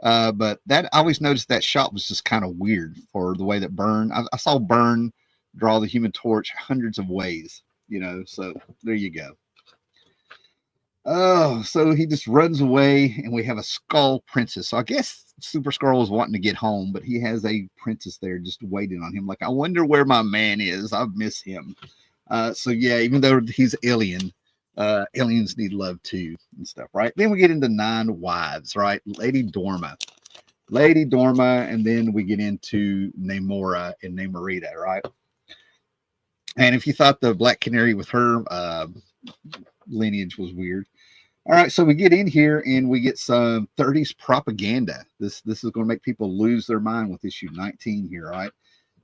but that I always noticed that shot was just kind of weird for the way that Byrne. I saw Byrne draw the Human Torch hundreds of ways, you know. So there you go. Oh, so he just runs away, and we have a Skull Princess. So I guess Super Skrull is wanting to get home, but he has a princess there just waiting on him. Like, I wonder where my man is. I miss him. So yeah, even though he's alien, aliens need love too and stuff, right? Then we get into 9 Wives, right? Lady Dorma, and then we get into Namora and Namorita, right? And if you thought the Black Canary with her lineage was weird. All right, so we get in here and we get some 30s propaganda. This is going to make people lose their mind with issue 19 here, right?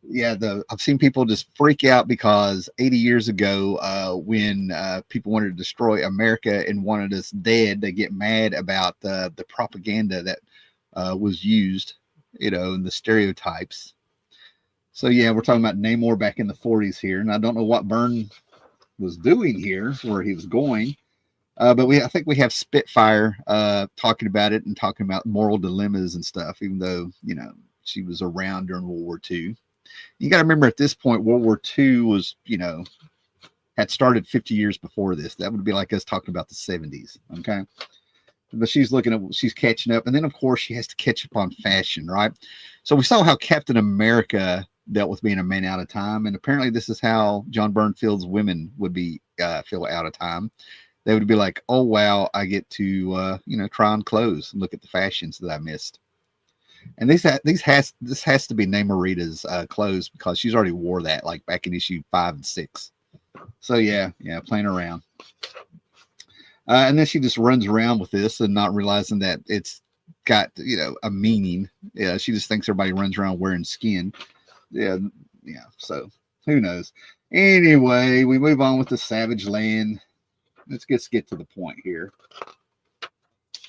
Yeah, I've seen people just freak out because 80 years ago, when people wanted to destroy America and wanted us dead, they get mad about the propaganda that was used, you know, and the stereotypes. So yeah, we're talking about Namor back in the 40s here, and I don't know what Byrne was doing here, where he was going. But I think we have Spitfire talking about it and talking about moral dilemmas and stuff, even though, you know, she was around during World War II. You got to remember, at this point, World War II was, you know, had started 50 years before this. That would be like us talking about the 70s. Okay. But she's catching up. And then, of course, she has to catch up on fashion, right? So we saw how Captain America dealt with being a man out of time. And apparently this is how John Byrne feels women would be feel out of time. They would be like, oh, wow, I get to, you know, try on clothes and look at the fashions that I missed. And this has to be Namorita's clothes, because she's already wore that, like, back in issue 5 and 6. So, yeah, playing around. And then she just runs around with this and not realizing that it's got, you know, a meaning. Yeah, she just thinks everybody runs around wearing skin. Yeah, so who knows? Anyway, we move on with the Savage Land. Let's just get to the point here.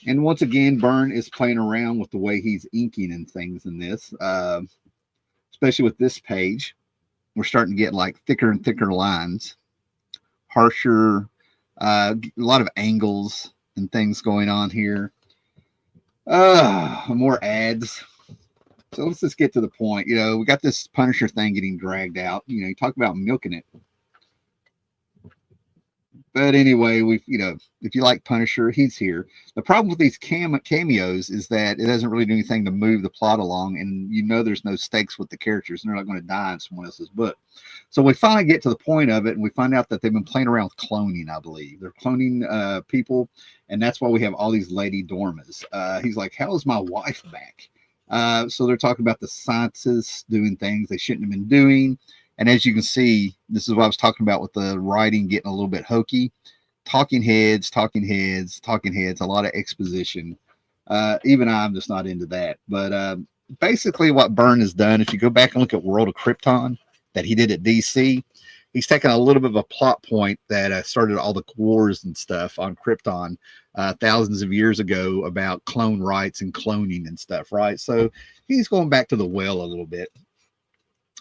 And once again, Byrne is playing around with the way he's inking and things in this, especially with this page. We're starting to get like thicker and thicker lines, harsher, a lot of angles and things going on here. More ads. So let's just get to the point. You know, we got this Punisher thing getting dragged out. You know, you talk about milking it. But anyway, if you like Punisher, he's here. The problem with these cameos is that it doesn't really do anything to move the plot along, and there's no stakes with the characters, and they're not going to die in someone else's book. So we finally get to the point of it, and we find out that they've been playing around with cloning. I believe they're cloning people, and that's why we have all these Lady Dormas. He's like, "How is my wife back?" So they're talking about the scientists doing things they shouldn't have been doing. And as you can see, this is what I was talking about with the writing getting a little bit hokey. Talking heads, a lot of exposition. Even I'm just not into that. But basically what Byrne has done, if you go back and look at World of Krypton that he did at DC, he's taken a little bit of a plot point that started all the wars and stuff on Krypton thousands of years ago about clone rights and cloning and stuff, right? So he's going back to the well a little bit.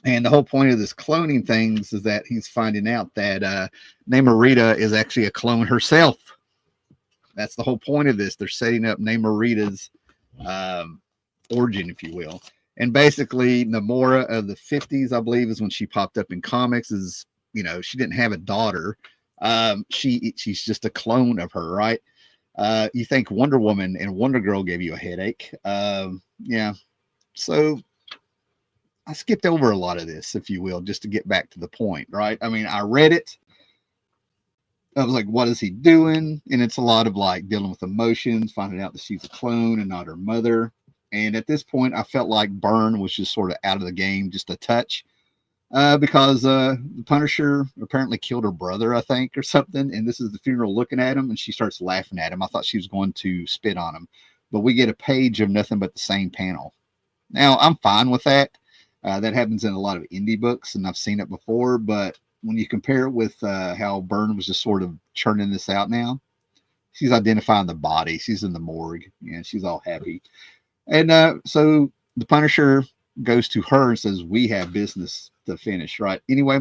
And the whole point of this cloning things is that he's finding out that Namorita is actually a clone herself. That's the whole point of this. They're setting up Namorita's origin, if you will. And basically, Namora of the 50s, I believe, is when she popped up in comics. She didn't have a daughter. She's just a clone of her, right? You think Wonder Woman and Wonder Girl gave you a headache. Yeah. So I skipped over a lot of this, if you will, just to get back to the point, right? I mean, I read it. I was like, what is he doing? And it's a lot of like dealing with emotions, finding out that she's a clone and not her mother. And at this point, I felt like Byrne was just sort of out of the game, just a touch, because the Punisher apparently killed her brother, I think, or something. And this is the funeral looking at him, and she starts laughing at him. I thought she was going to spit on him. But we get a page of nothing but the same panel. Now, I'm fine with that. That happens in a lot of indie books, and I've seen it before. But when you compare it with how Byrne was just sort of churning this out now, she's identifying the body. She's in the morgue. She's all happy. And so the Punisher goes to her and says, we have business to finish, right? Anyway,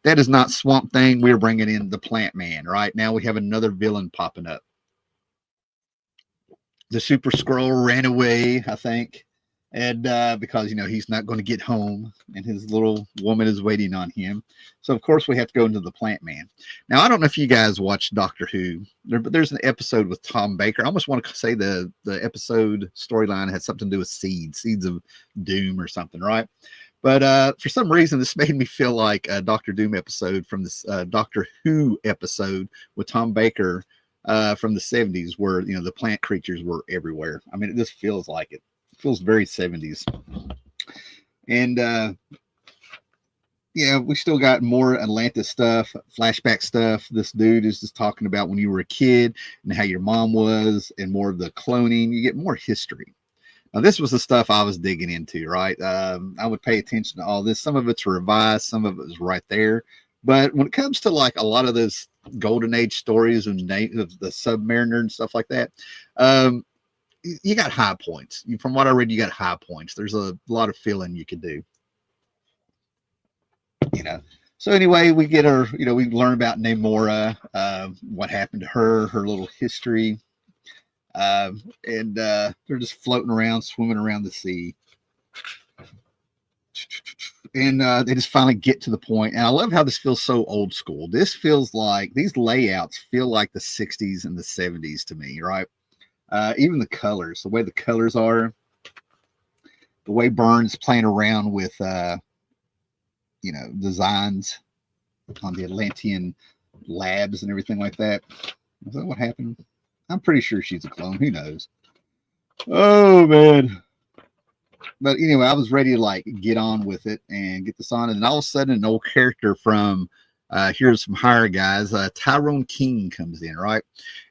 that is not Swamp Thing. We're bringing in the Plant Man, right? Now we have another villain popping up. The Super Skrull ran away, I think. And because, he's not going to get home and his little woman is waiting on him. So, of course, we have to go into the Plant Man. Now, I don't know if you guys watch Doctor Who, but there's an episode with Tom Baker. I almost want to say the episode storyline had something to do with seeds of doom or something, right? But for some reason, this made me feel like a Doctor Doom episode from this Doctor Who episode with Tom Baker from the 70s where, the plant creatures were everywhere. I mean, it just feels like it. Feels very 70s. And we still got more Atlantis stuff, flashback stuff. This dude is just talking about when you were a kid and how your mom was, and more of the cloning. You get more history. Now, this was the stuff I was digging into, right? I would pay attention to all this. Some of it's revised, some of it was right there. But when it comes to like a lot of those Golden Age stories of the Submariner and stuff like that, you got high points. From what I read, you got high points. There's a lot of filling you could do. So anyway, we get her, we learn about Namora, what happened to her little history. And they're just floating around, swimming around the sea. And they just finally get to the point. And I love how this feels so old school. This feels like, these layouts feel like the 60s and the 70s to me, right? Even the colors, the way the colors are, the way Byrne's playing around with, designs on the Atlantean labs and everything like that. Is that what happened? I'm pretty sure she's a clone. Who knows? Oh, man. But anyway, I was ready to get on with it and get this on. And then all of a sudden, an old character from here's some higher guys. Tyrone King comes in, right?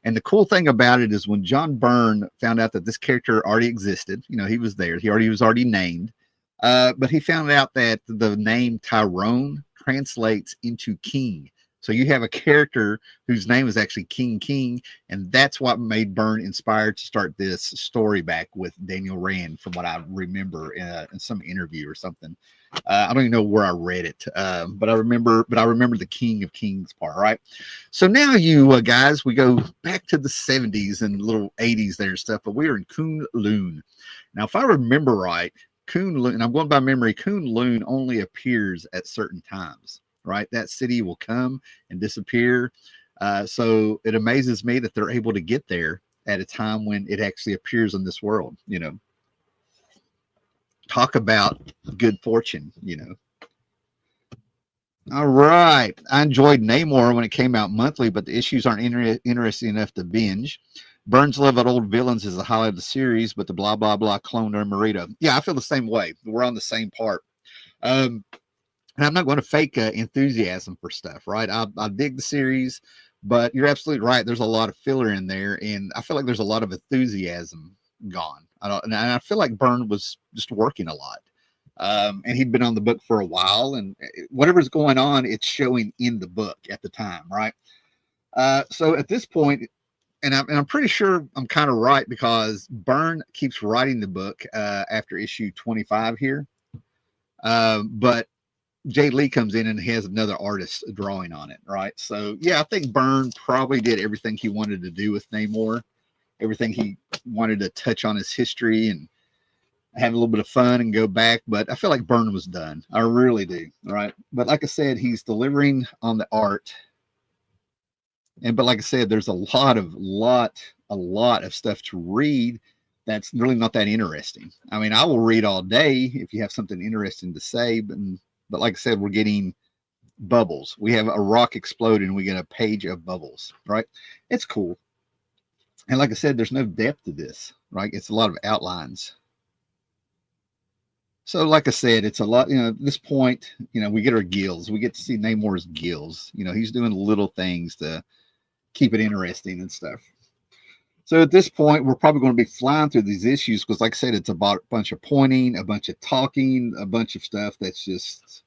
And the cool thing about it is when John Byrne found out that this character already existed, he was there. He was already named. But he found out that the name Tyrone translates into king. So you have a character whose name is actually King, and that's what made Byrne inspired to start this story back with Daniel Rand, from what I remember in some interview or something. I don't even know where I read it, but I remember the King of Kings part, right? So now you guys, we go back to the 70s and little 80s there and stuff, but we're in Kunlun. Now, if I remember right, Kunlun, and I'm going by memory, Kunlun only appears at certain times, right? That city will come and disappear. So it amazes me that they're able to get there at a time when it actually appears in this world. Talk about good fortune. All right. I enjoyed Namor when it came out monthly, but the issues aren't interesting enough to binge. Byrne's love of old villains is the highlight of the series, but the blah, blah, blah clone or Marita. Yeah, I feel the same way. We're on the same part. And I'm not going to fake enthusiasm for stuff, right? I dig the series, but you're absolutely right. There's a lot of filler in there, and I feel like there's a lot of enthusiasm gone. And I feel like Byrne was just working a lot. And he'd been on the book for a while, and whatever's going on, it's showing in the book at the time, right? So at this point, and I'm pretty sure I'm kind of right because Byrne keeps writing the book after issue 25 here. But Jay Lee comes in and has another artist drawing on it, right? So yeah, I think Byrne probably did everything he wanted to do with Namor, everything he wanted to touch on his history and have a little bit of fun and go back. But I feel like Byrne was done. I really do, right? But like I said, he's delivering on the art. But like I said, there's a lot of stuff to read that's really not that interesting. I mean, I will read all day if you have something interesting to say, but like I said, we're getting bubbles. We have a rock explode and we get a page of bubbles, right? It's cool. And like I said, there's no depth to this, right? It's a lot of outlines. So like I said, it's a lot, at this point, we get our gills. We get to see Namor's gills. He's doing little things to keep it interesting and stuff. So at this point, we're probably going to be flying through these issues because, like I said, it's about a bunch of pointing, a bunch of talking, a bunch of stuff that's just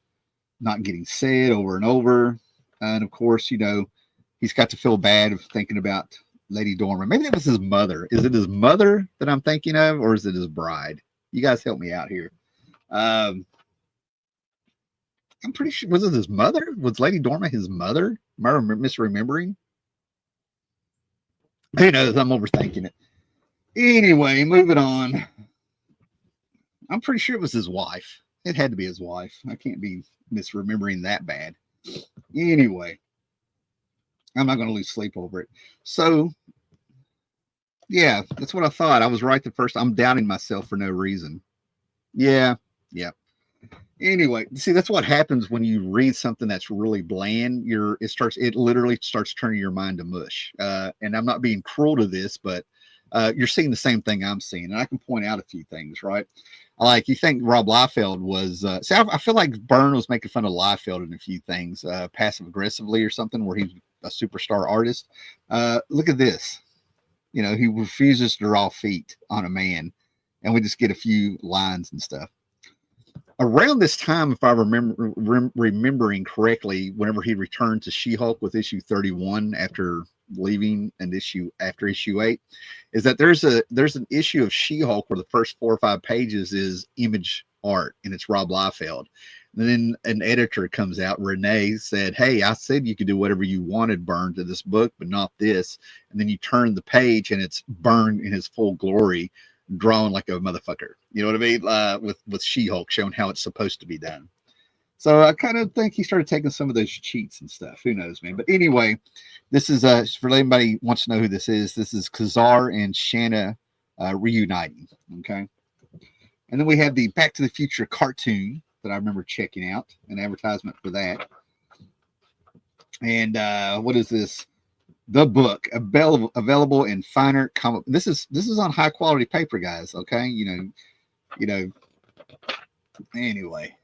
not getting said over and over. And of course, he's got to feel bad of thinking about Lady Dormer. Maybe that was his mother. Is it his mother that I'm thinking of, or is it his bride? You guys help me out here. I'm pretty sure, was it his mother? Was Lady Dormer his mother? Am I misremembering? Who knows? I'm overthinking it. Anyway, moving on. I'm pretty sure it was his wife. It had to be his wife. I can't be misremembering that bad. Anyway, I'm not going to lose sleep over it. So, yeah, that's what I thought. I was right the first. I'm doubting myself for no reason. Yeah. Anyway, see, that's what happens when you read something that's really bland. It literally starts turning your mind to mush. And I'm not being cruel to this, but you're seeing the same thing I'm seeing, and I can point out a few things, right? Like, you think Rob Liefeld was see, I feel like Byrne was making fun of Liefeld in a few things, passive aggressively or something, where he's a superstar artist. Look at this. He refuses to draw feet on a man, and we just get a few lines and stuff. Around this time, if I remembering correctly, whenever he returned to She-Hulk with issue 31 after leaving issue 8, is that there's an issue of She-Hulk where the first 4 or 5 pages is image art, and it's Rob Liefeld. And then an editor comes out, Renee, said, "Hey, I said you could do whatever you wanted, Byrne, to this book, but not this." And then you turn the page, and it's Byrne in his full glory, drawn like a motherfucker. You know what I mean? With She-Hulk, showing how it's supposed to be done. So I kind of think he started taking some of those cheats and stuff. Who knows, man? But anyway, this is for anybody who wants to know who this is. This is Kazar and Shanna reuniting. Okay, and then we have the Back to the Future cartoon that I remember checking out, an advertisement for that. And what is this? The book available in finer comic. This is on high quality paper, guys. Okay, anyway,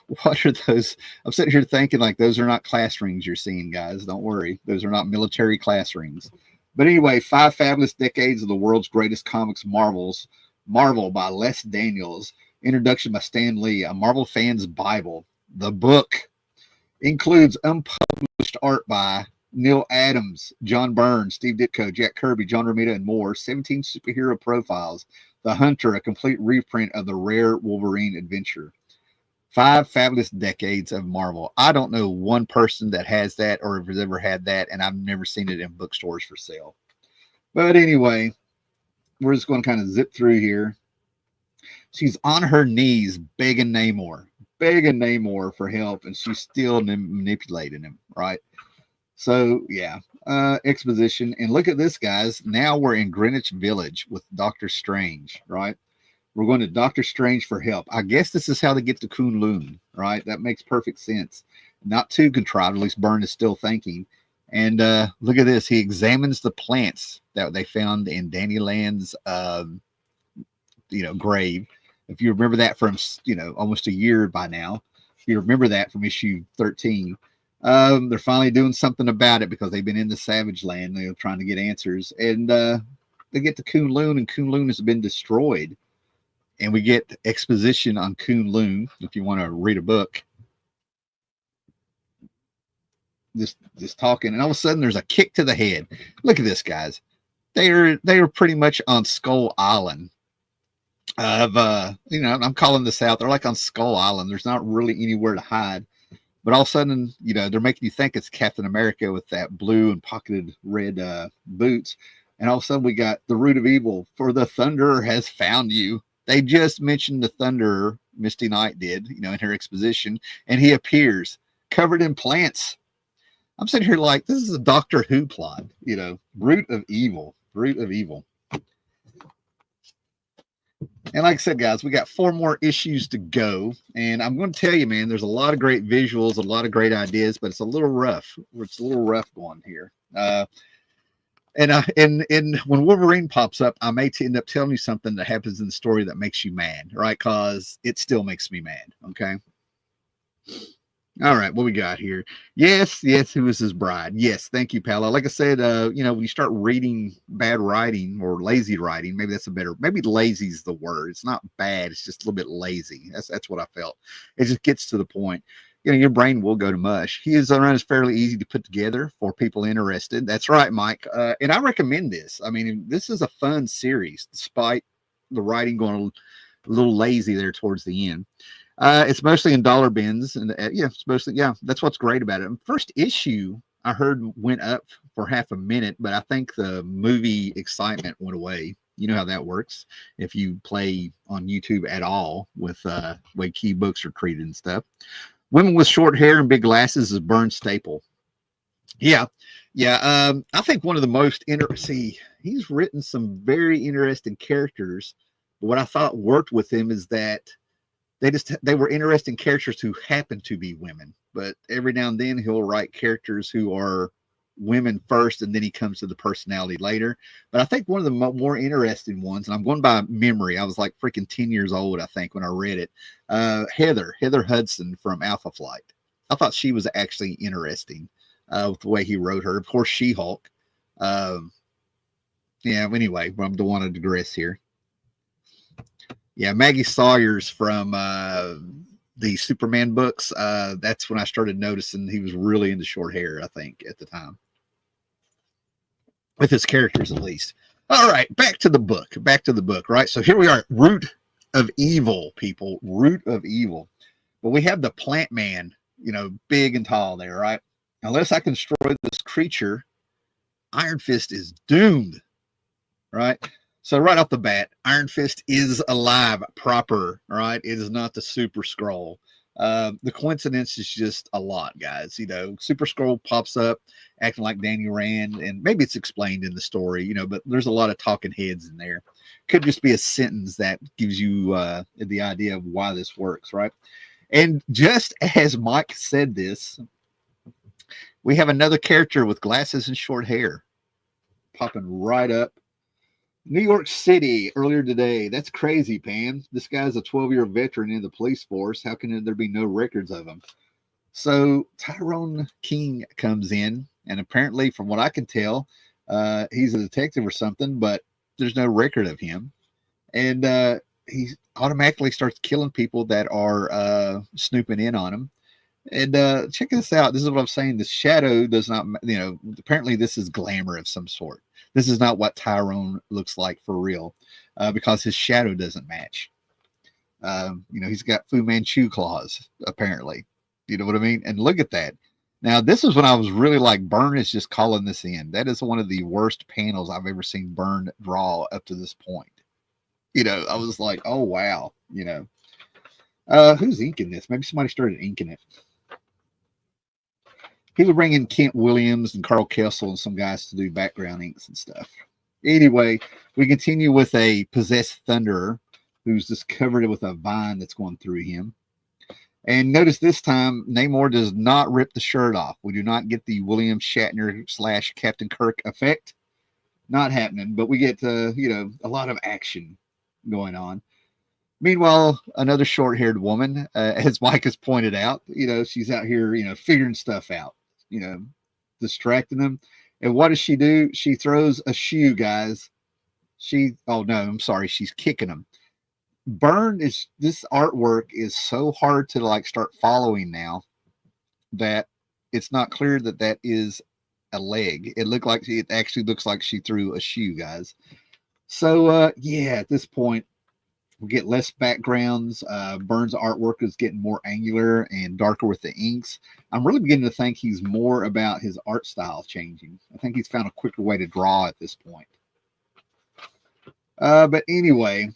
what are those? I'm sitting here thinking like those are not class rings you're seeing, guys. Don't worry, those are not military class rings. But anyway, 5 fabulous decades of the world's greatest comics Marvel by Les Daniels. Introduction by Stan Lee, a Marvel fan's Bible. The book includes unpublished art by Neil Adams, John Byrne, Steve Ditko, Jack Kirby, John Romita, and more. 17 superhero profiles. The Hunter, a complete reprint of the rare Wolverine adventure. 5 fabulous decades of Marvel. I don't know one person that has that or has ever had that, and I've never seen it in bookstores for sale. But anyway, we're just going to kind of zip through here. She's on her knees begging Namor begging Namor for help, and she's still manipulating him, right? So yeah, exposition. And look at this, guys. Now we're in Greenwich Village with Doctor Strange, right? We're going to Doctor Strange for help. I guess this is how they get to Kunlun, right? That makes perfect sense. Not too contrived, at least Byrne is still thinking. And look at this. He examines the plants that they found in Danny Land's, grave. If you remember that from, almost a year by now, if you remember that from issue 13, they're finally doing something about it because they've been in the Savage Land, trying to get answers. And they get to Kunlun, and Kunlun has been destroyed. And we get exposition on Kunlun, if you want to read a book. Just talking, and all of a sudden there's a kick to the head. Look at this, guys. They are pretty much on Skull Island. I'm calling this out. They're like on Skull Island. There's not really anywhere to hide. But all of a sudden, they're making you think it's Captain America with that blue and pocketed red boots. And all of a sudden we got the root of evil. For the Thunderer has found you. They just mentioned the Thunderer, Misty Knight did, in her exposition, and he appears covered in plants. I'm sitting here like, this is a Doctor Who plot, root of evil. And like I said, guys, we got 4 more issues to go. And I'm going to tell you, man, there's a lot of great visuals, a lot of great ideas, but it's a little rough. It's a little rough going here. And when Wolverine pops up, I may end up telling you something that happens in the story that makes you mad, right? Because it still makes me mad, okay? All right, what we got here? Yes, who is his bride? Yes, thank you, Paolo. Like I said, when you start reading bad writing or lazy writing, maybe lazy is the word. It's not bad, it's just a little bit lazy. That's what I felt. It just gets to the point. Your brain will go to mush. His run is fairly easy to put together for people interested. That's right, Mike. And I recommend this. I mean, this is a fun series, despite the writing going a little lazy there towards the end. It's mostly in dollar bins, and it's mostly, that's what's great about it. First issue, I heard, went up for half a minute, but I think the movie excitement went away. You know how that works if you play on YouTube at all with way key books are created and stuff. Women with short hair and big glasses is Byrne's staple. Yeah. I think one of the most interesting. He's written some very interesting characters. But what I thought worked with him is that they were interesting characters who happen to be women. But every now and then he'll write characters who are women first, and then he comes to the personality later. But I think one of the more interesting ones, and I'm going by memory, I was like freaking 10 years old, I think, when I read it. Heather Hudson from Alpha Flight. I thought she was actually interesting with the way he wrote her. Of course, She-Hulk. Anyway, I don't want to digress here. Yeah, Maggie Sawyer's from the Superman books. That's when I started noticing he was really into short hair, I think, at the time. With his characters, at least. All right, back to the book, right? So here we are, root of evil, people, root of evil. But we have the plant man, big and tall there, right? Unless I can destroy this creature, Iron Fist is doomed, right? So right off the bat, Iron Fist is alive proper, right? It is not the Super Skrull. The coincidence is just a lot, guys. Super Skrull pops up acting like Danny Rand, and maybe it's explained in the story, but there's a lot of talking heads in there. Could just be a sentence that gives you the idea of why this works, right? And just as Mike said this, we have another character with glasses and short hair popping right up. New York City earlier today. That's crazy, Pam. This guy's a 12-year veteran in the police force. How can there be no records of him? So Tyrone King comes in, and apparently, from what I can tell, he's a detective or something, but there's no record of him. And he automatically starts killing people that are snooping in on him. And check this out. This is what I'm saying. The shadow does not, apparently this is glamour of some sort. This is not what Tyrone looks like for real, because his shadow doesn't match. He's got Fu Manchu claws, apparently. You know what I mean? And look at that. Now, this is when I was really like, Byrne is just calling this in. That is one of the worst panels I've ever seen Byrne draw up to this point. I was like, oh, wow. Who's inking this? Maybe somebody started inking it. People bring in Kent Williams and Carl Kessel and some guys to do background inks and stuff. Anyway, we continue with a possessed Thunderer who's just covered with a vine that's going through him. And notice this time, Namor does not rip the shirt off. We do not get the William Shatner / Captain Kirk effect. Not happening, but we get, a lot of action going on. Meanwhile, another short-haired woman, as Mike has pointed out, she's out here, figuring stuff out, distracting them. And what does she do? She throws a shoe, guys. She's kicking them. Byrne this artwork is so hard to start following now that it's not clear that is a leg. It actually looks like she threw a shoe, guys. So at this point we get less backgrounds. Byrne's artwork is getting more angular and darker with the inks. I'm really beginning to think he's more about his art style changing. I think he's found a quicker way to draw at this point. But anyway,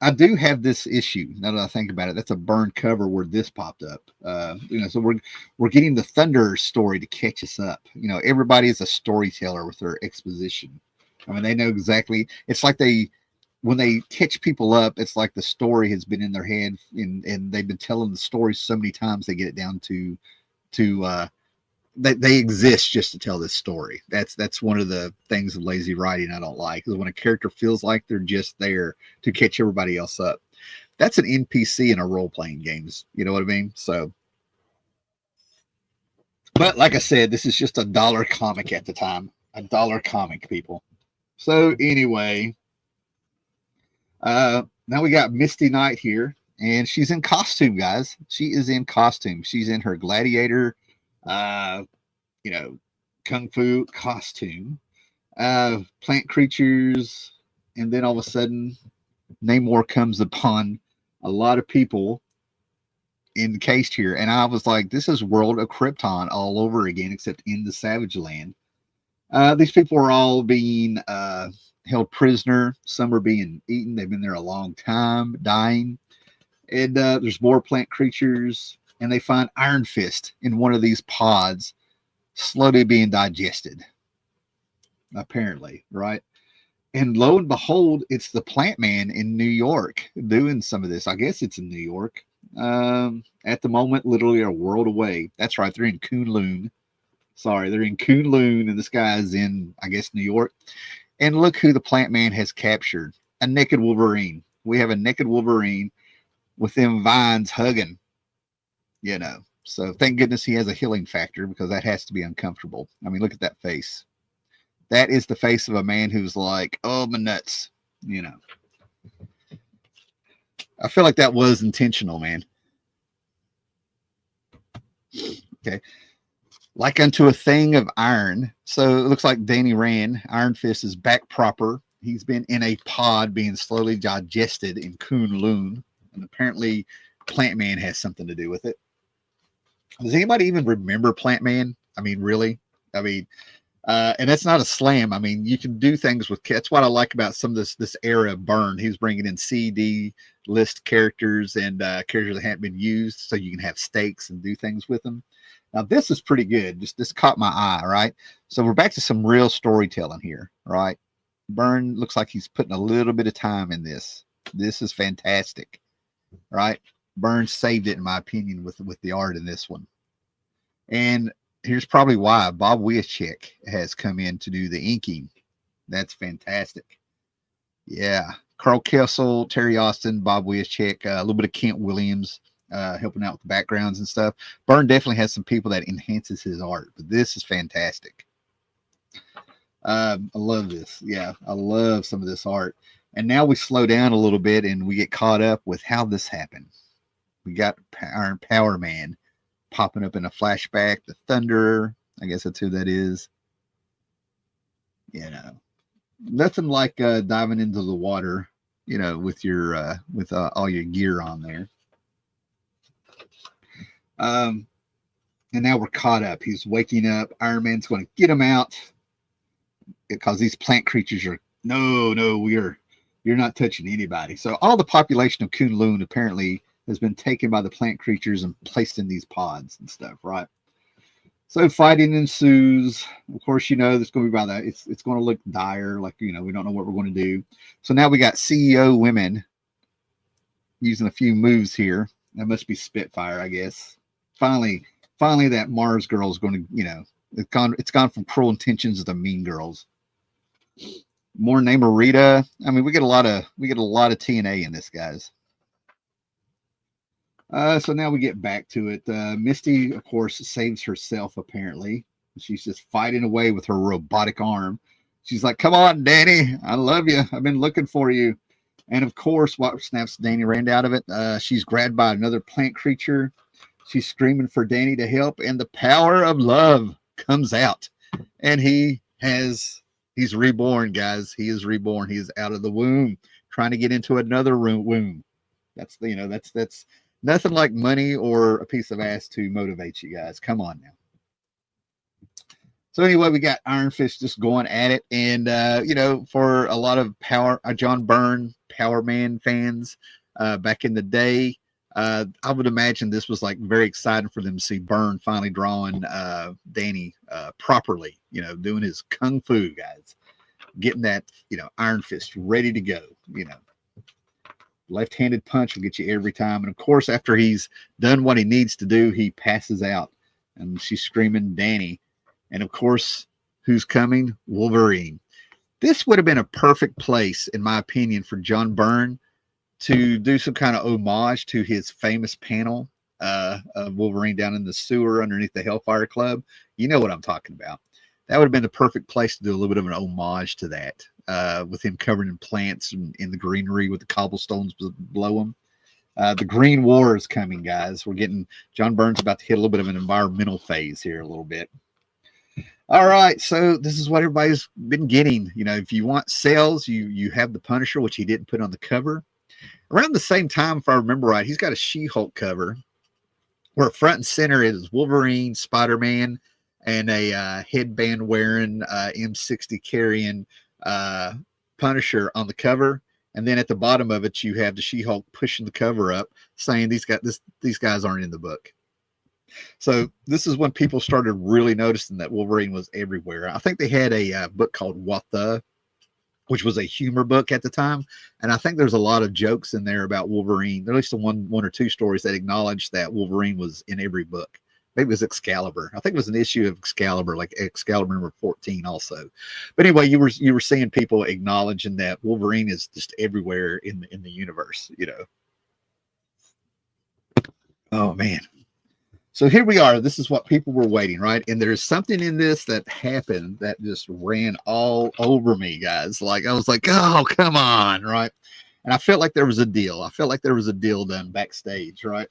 I do have this issue now that I think about it. That's a Byrne cover where this popped up. So we're getting the Thunder story to catch us up. Everybody is a storyteller with their exposition. I mean, they know exactly. It's like when they catch people up, it's like the story has been in their head, and they've been telling the story so many times they get it down to they exist just to tell this story. That's one of the things of lazy writing I don't like, is when a character feels like they're just there to catch everybody else up. That's an NPC in a role-playing games. You know what I mean? So, but like I said, this is just a $1 comic at the time. $1 comic, people. So anyway, now we got Misty Knight here, and she's in costume, guys. She is in costume. She's in her gladiator, kung fu costume, plant creatures, and then all of a sudden, Namor comes upon a lot of people encased here, and I was like, this is World of Krypton all over again, except in the Savage Land. These people are all being held prisoner. Some are being eaten. They've been there a long time, dying. And there's more plant creatures, and they find Iron Fist in one of these pods, slowly being digested, apparently, right? And lo and behold, it's the Plant Man in New York doing some of this. I guess it's in New York. At the moment, literally a world away. That's right, they're in Kunlun. Sorry, they're in Kunlun, and this guy is in, I guess, New York. And look who the Plant Man has captured. A naked Wolverine. We have a naked Wolverine with them vines hugging, So thank goodness he has a healing factor, because that has to be uncomfortable. I mean, look at that face. That is the face of a man who's like, oh, my nuts, I feel like that was intentional, man. Okay. Like unto a thing of iron. So it looks like Danny Rand, Iron Fist, is back proper. He's been in a pod being slowly digested in Kunlun. And apparently Plant Man has something to do with it. Does anybody even remember Plant Man? I mean, really? I mean, and that's not a slam. I mean, you can do things with, that's what I like about some of this era of Byrne. He's bringing in CD list characters and characters that haven't been used, so you can have stakes and do things with them. Now, this is pretty good. This caught my eye, right? So we're back to some real storytelling here, right? Byrne looks like he's putting a little bit of time in this. This is fantastic, right? Byrne saved it, in my opinion, with the art in this one. And here's probably why Bob Wiacek has come in to do the inking. That's fantastic. Yeah. Carl Kessel, Terry Austin, Bob Wiacek, a little bit of Kent Williams helping out with the backgrounds and stuff. Byrne definitely has some people that enhances his art, but this is fantastic. I love this. Yeah, I love some of this art. And now we slow down a little bit and we get caught up with how this happened. We got Iron Power Man popping up in a flashback, the Thunderer. I guess that's who that is. Nothing like diving into the water, with your with all your gear on there. And now we're caught up. He's waking up. Iron Man's going to get him out because these plant creatures are you're not touching anybody. So all the population of Kunlun apparently has been taken by the plant creatures and placed in these pods and stuff, right? So fighting ensues. Of course, you know, there's going to be about that. It's going to look dire, like, you know, we don't know what we're going to do. So now we got CEO women using a few moves here. That must be Spitfire, I guess. Finally, that Mars girl is going to, you know, it's gone from Cruel Intentions to Mean Girls. More Namorita. I mean, we get a lot of TNA in this, guys. So now we get back to it. Misty, of course, saves herself, apparently. She's just fighting away with her robotic arm. She's like, come on, Danny. I love you. I've been looking for you. And, of course, what snaps Danny Rand out of it? She's grabbed by another plant creature. She's screaming for Danny to help. And the power of love comes out. And he's reborn, guys. He is reborn. He is out of the womb, trying to get into another womb. That's nothing like money or a piece of ass to motivate you guys. Come on now. So anyway, we got Iron Fist just going at it. And, you know, for a lot of John Byrne, Power Man fans back in the day, I would imagine this was like very exciting for them to see Byrne finally drawing Danny properly, you know, doing his kung fu, guys, getting that, you know, Iron Fist ready to go, you know. Left-handed punch will get you every time. And, of course, after he's done what he needs to do, he passes out. And she's screaming, Danny. And, of course, who's coming? Wolverine. This would have been a perfect place, in my opinion, for John Byrne to do some kind of homage to his famous panel of Wolverine down in the sewer underneath the Hellfire Club. You know what I'm talking about. That would have been the perfect place to do a little bit of an homage to that, with him covered in plants and in the greenery with the cobblestones below him. The Green War is coming, guys. John Byrne's about to hit a little bit of an environmental phase here a little bit. All right, so this is what everybody's been getting. You know, if you want sales, you have the Punisher, which he didn't put on the cover. Around the same time, if I remember right, he's got a She-Hulk cover where front and center is Wolverine, Spider-Man, and a headband wearing M60 carrying Punisher on the cover. And then at the bottom of it, you have the She-Hulk pushing the cover up, saying these guys aren't in the book. So this is when people started really noticing that Wolverine was everywhere. I think they had a book called What The, which was a humor book at the time. And I think there's a lot of jokes in there about Wolverine. There at least one or two stories that acknowledged that Wolverine was in every book. Maybe it was Excalibur. I think it was an issue of Excalibur, like Excalibur number 14 also. But anyway, you were seeing people acknowledging that Wolverine is just everywhere in the universe, you know. Oh, man. So here we are. This is what people were waiting, right? And there's something in this that happened that just ran all over me, guys. Like, I was like, oh, come on, right? And I felt like there was a deal. I felt like there was a deal done backstage, right?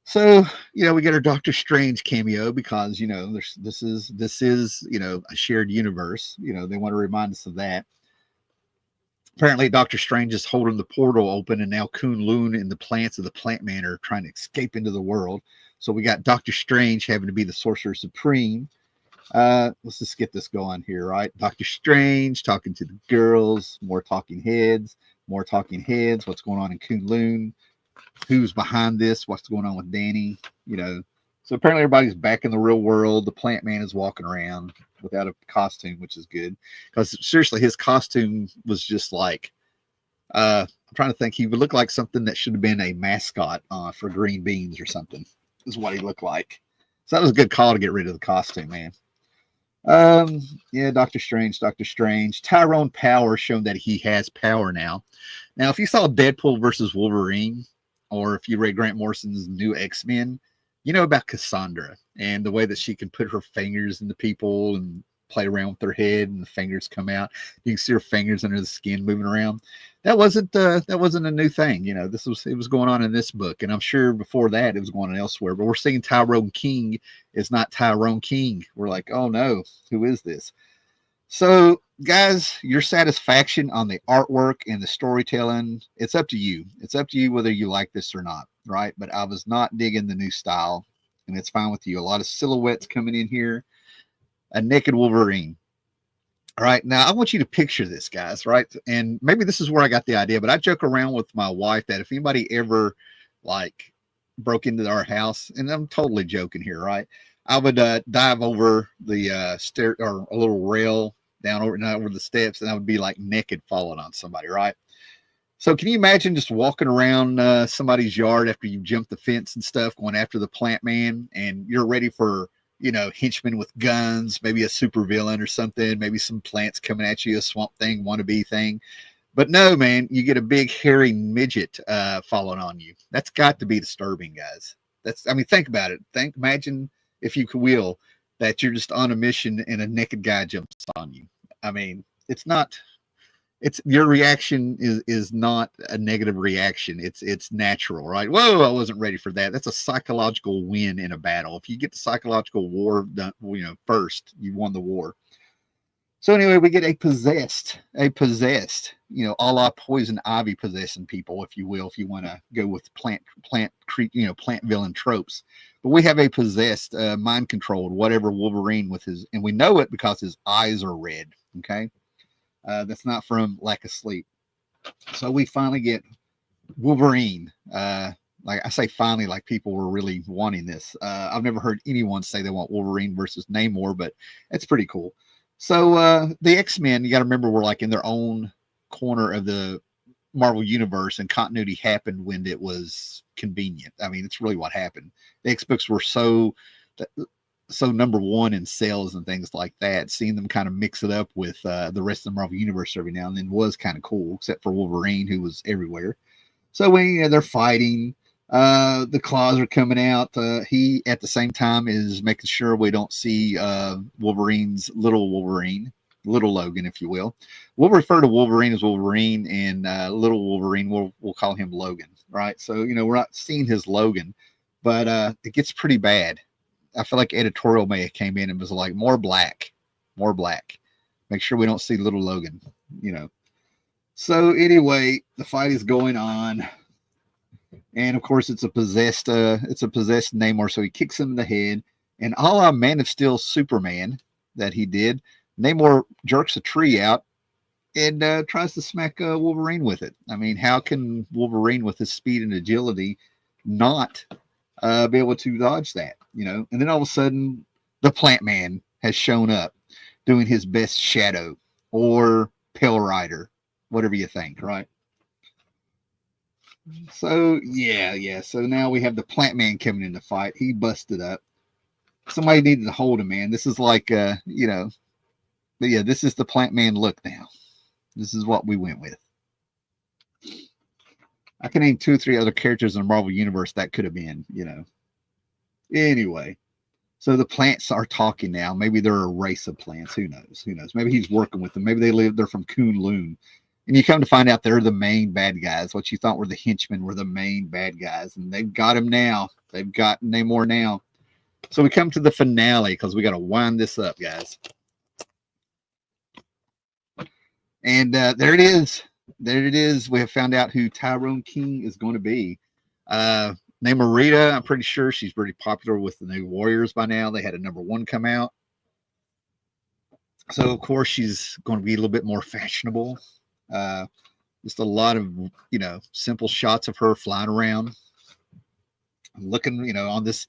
So, you know, we get our Doctor Strange cameo because, you know, this is, you know, a shared universe. You know, they want to remind us of that. Apparently, Doctor Strange is holding the portal open, and now Kunlun and the plants of the Plant Man are trying to escape into the world. So we got Doctor Strange having to be the Sorcerer Supreme. Let's just get this going here, right? Doctor Strange talking to the girls, more talking heads. What's going on in Kunlun? Who's behind this? What's going on with Danny? You know, so apparently everybody's back in the real world. The Plant Man is walking around without a costume, which is good. Because seriously, his costume was just like, I'm trying to think. He would look like something that should have been a mascot for green beans or something. Is what he looked like. So that was a good call to get rid of the costume, man. Yeah, Doctor Strange. Tyrone Power shown that he has power now. Now, if you saw Deadpool versus Wolverine, or if you read Grant Morrison's New X-Men, you know about Cassandra and the way that she can put her fingers into people and play around with her head and the fingers come out. You can see her fingers under the skin moving around. That wasn't a new thing. You know, it was going on in this book. And I'm sure before that it was going on elsewhere, but we're seeing Tyrone King is not Tyrone King. We're like, oh no, who is this? So guys, your satisfaction on the artwork and the storytelling, it's up to you. It's up to you whether you like this or not, right? But I was not digging the new style, and it's fine with you. A lot of silhouettes coming in here. A naked Wolverine. All right, now I want you to picture this, guys, right? And maybe this is where I got the idea, but I joke around with my wife that if anybody ever like broke into our house, and I'm totally joking here, right? I would dive over the stair or a little rail down over the steps, and I would be like naked falling on somebody, right? So can you imagine just walking around somebody's yard after you jump the fence and stuff, going after the plant man, and you're ready for, you know, henchmen with guns, maybe a super villain or something, maybe some plants coming at you, a swamp thing, wannabe thing. But no, man, you get a big hairy midget falling on you. That's got to be disturbing, guys. I mean, think about it. Imagine, if you will, that you're just on a mission and a naked guy jumps on you. I mean, it's your reaction is not a negative reaction. It's natural, right? Whoa, I wasn't ready for that. That's a psychological win in a battle. If you get the psychological war done, you know, first, you won the war. So anyway, we get a possessed, you know, a la Poison Ivy possessing people, if you will, if you want to go with plant villain tropes. But we have a possessed, mind controlled, whatever Wolverine with his, and we know it because his eyes are red. Okay. That's not from lack of sleep. So we finally get Wolverine. Like I say, finally, like people were really wanting this. I've never heard anyone say they want Wolverine versus Namor, but it's pretty cool. So the X-Men, you got to remember, were like in their own corner of the Marvel universe, and continuity happened when it was convenient. I mean, it's really what happened. The X-Books were so number one in sales and things like that. Seeing them kind of mix it up with the rest of the Marvel universe every now and then was kind of cool, except for Wolverine, who was everywhere. So when they're fighting, the claws are coming out. He, at the same time, is making sure we don't see Wolverine's little Logan, if you will. We'll refer to Wolverine as Wolverine, and little Wolverine, we'll call him Logan, right? So, you know, we're not seeing his Logan, but it gets pretty bad. I feel like editorial may have came in and was like, more black. Make sure we don't see little Logan, you know. So anyway, the fight is going on. And of course, it's a possessed Namor. So he kicks him in the head. And a la Man of Steel Superman that he did, Namor jerks a tree out and tries to smack Wolverine with it. I mean, how can Wolverine, with his speed and agility, not be able to dodge that? You know? And then all of a sudden, the Plant Man has shown up doing his best Shadow or Pale Rider, whatever you think, right? So yeah. So now we have the Plant Man coming in the fight. He busted up. Somebody needed to hold him, man. This is like you know, but yeah, this is the Plant Man look now. This is what we went with. I can name 2 or 3 other characters in the Marvel universe that could have been, you know. Anyway, so the plants are talking now. Maybe they're a race of plants. Who knows? Maybe he's working with them. Maybe they're from Kunlun. And you come to find out they're the main bad guys. What you thought were the henchmen were the main bad guys. And they've got him now. They've got Namor now. So we come to the finale because we got to wind this up, guys. And there it is. We have found out who Tyrone King is going to be. Namorita, I'm pretty sure she's pretty popular with the New Warriors by now. They had a #1 come out. So, of course, she's going to be a little bit more fashionable. Just a lot of, you know, simple shots of her flying around, looking, you know, on this,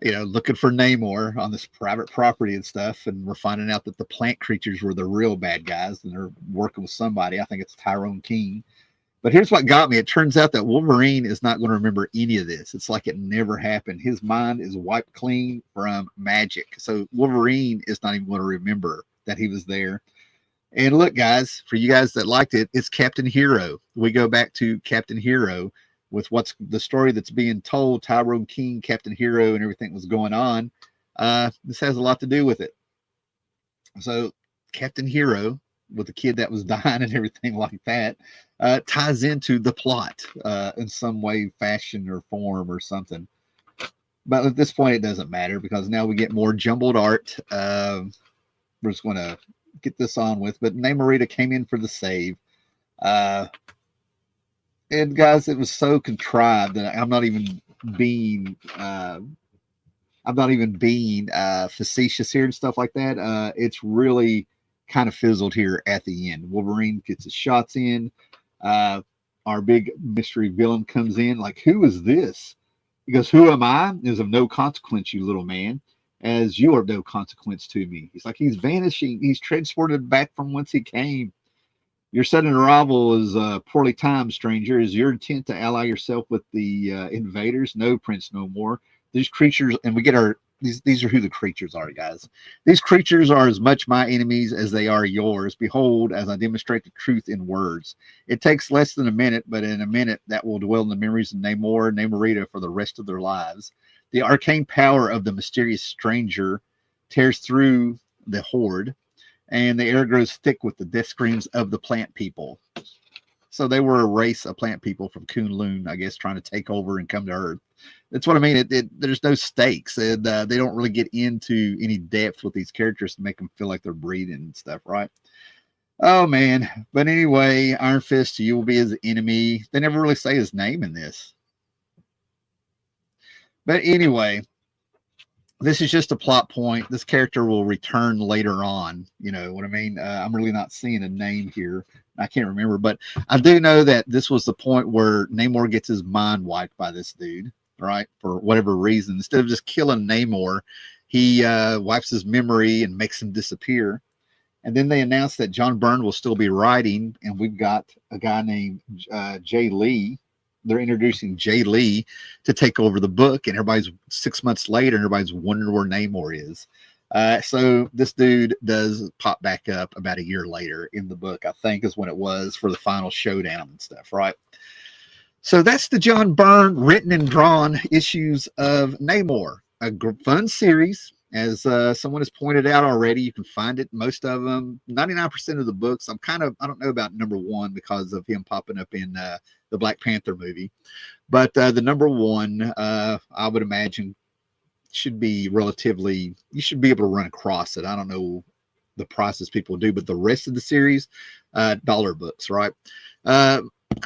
you know, looking for Namor on this private property and stuff. And we're finding out that the plant creatures were the real bad guys, and they're working with somebody. I think it's Tyrone King. But here's what got me. It turns out that Wolverine is not going to remember any of this. It's like it never happened. His mind is wiped clean from magic. So Wolverine is not even going to remember that he was there. And look, guys, for you guys that liked it, it's Captain Hero. We go back to Captain Hero with what's the story that's being told. Tyrone King, Captain Hero, and everything was going on. This has a lot to do with it. So Captain Hero, with the kid that was dying and everything like that, ties into the plot in some way, fashion, or form or something. But at this point, it doesn't matter because now we get more jumbled art. We're just going to get this on with. But Namorita came in for the save. And guys, it was so contrived that I'm not even being facetious here and stuff like that. It's really kind of fizzled here at the end. Wolverine gets his shots in. Our our big mystery villain comes in, like, who is this? He goes, who am I? Is of no consequence, you little man, as you are of no consequence to me. He's like, he's vanishing. He's transported back from whence he came. Your sudden arrival is poorly timed, stranger. Is your intent to ally yourself with the invaders? No, Prince, no more. These creatures, and we get our, these are who the creatures are, guys. These creatures are as much my enemies as they are yours. Behold, as I demonstrate the truth in words. It takes less than a minute, but in a minute that will dwell in the memories of Namor and Namorita for the rest of their lives. The arcane power of the mysterious stranger tears through the horde, and the air grows thick with the death screams of the plant people. So they were a race of plant people from Kunlun, I guess, trying to take over and come to Earth. That's what I mean. There's no stakes, and they don't really get into any depth with these characters to make them feel like they're breathing and stuff, right? Oh, man. But anyway, Iron Fist, you will be his enemy. They never really say his name in this. But anyway, this is just a plot point. This character will return later on. You know what I mean? I'm really not seeing a name here. I can't remember, but I do know that this was the point where Namor gets his mind wiped by this dude, right? For whatever reason. Instead of just killing Namor, he wipes his memory and makes him disappear. And then they announced that John Byrne will still be writing, and we've got a guy named Jay Lee. They're introducing Jay Lee to take over the book, and everybody's 6 months later, and everybody's wondering where Namor is. So this dude does pop back up about a year later in the book, I think is when it was, for the final showdown and stuff, right? So that's the John Byrne written and drawn issues of Namor. A fun series. As someone has pointed out already, you can find it, most of them, 99% of the books. I don't know about number 1 because of him popping up in the Black Panther movie. But the number 1, I would imagine, should be relatively, you should be able to run across it. I don't know the prices people do, but the rest of the series, dollar books, right?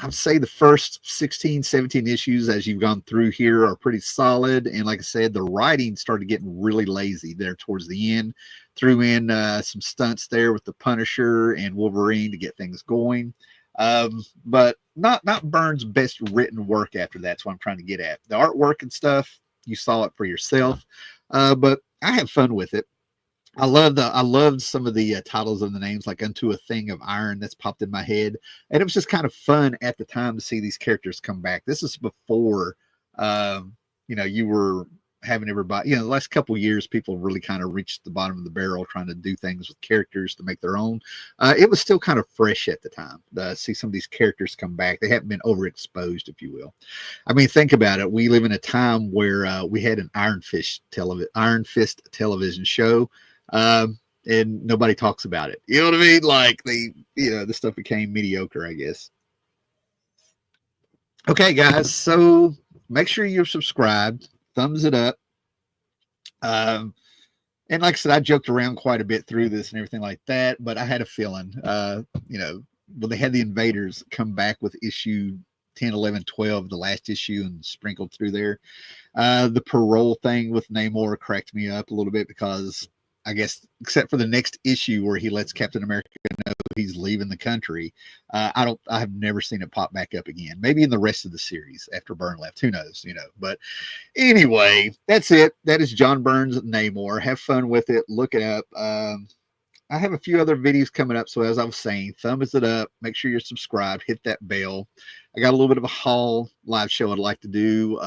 I'd say the first 16, 17 issues as you've gone through here are pretty solid. And like I said, the writing started getting really lazy there towards the end. Threw in some stunts there with the Punisher and Wolverine to get things going. But not Byrne's best written work after that. That's what I'm trying to get at. The artwork and stuff, you saw it for yourself. But I have fun with it. I loved some of the titles of the names, like Unto a Thing of Iron, that's popped in my head. And it was just kind of fun at the time to see these characters come back. This is before, you were having everybody, the last couple of years, people really kind of reached the bottom of the barrel trying to do things with characters to make their own. It was still kind of fresh at the time to see some of these characters come back. They haven't been overexposed, if you will. I mean, think about it. We live in a time where we had an Iron Fist television show. And nobody talks about it. You know what I mean? Like the stuff became mediocre, I guess. Okay, guys. So make sure you're subscribed. Thumbs it up. And like I said, I joked around quite a bit through this and everything like that, but I had a feeling, when they had the invaders come back with issue 10, 11, 12, the last issue, and sprinkled through there. The parole thing with Namor cracked me up a little bit because I guess, except for the next issue where he lets Captain America know he's leaving the country, I have never seen it pop back up again. Maybe in the rest of the series after Byrne left, who knows, But anyway, that's it. That is John Byrne's Namor. Have fun with it. Look it up. I have a few other videos coming up. So as I was saying, thumbs it up. Make sure you're subscribed. Hit that bell. I got a little bit of a haul live show I'd like to do.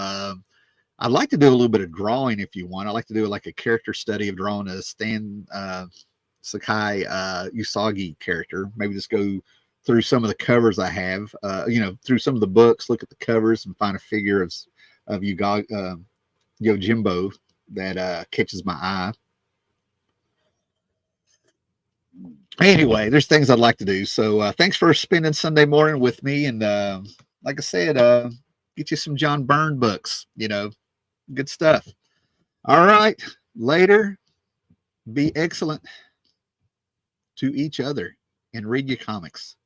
I'd like to do a little bit of drawing if you want. I like to do like a character study of drawing a Stan Sakai Usagi character. Maybe just go through some of the covers I have, through some of the books, look at the covers and find a figure of Yojimbo that catches my eye. Anyway, there's things I'd like to do. So thanks for spending Sunday morning with me. And like I said, get you some John Byrne books, good stuff. All right. Later. Be excellent to each other and read your comics.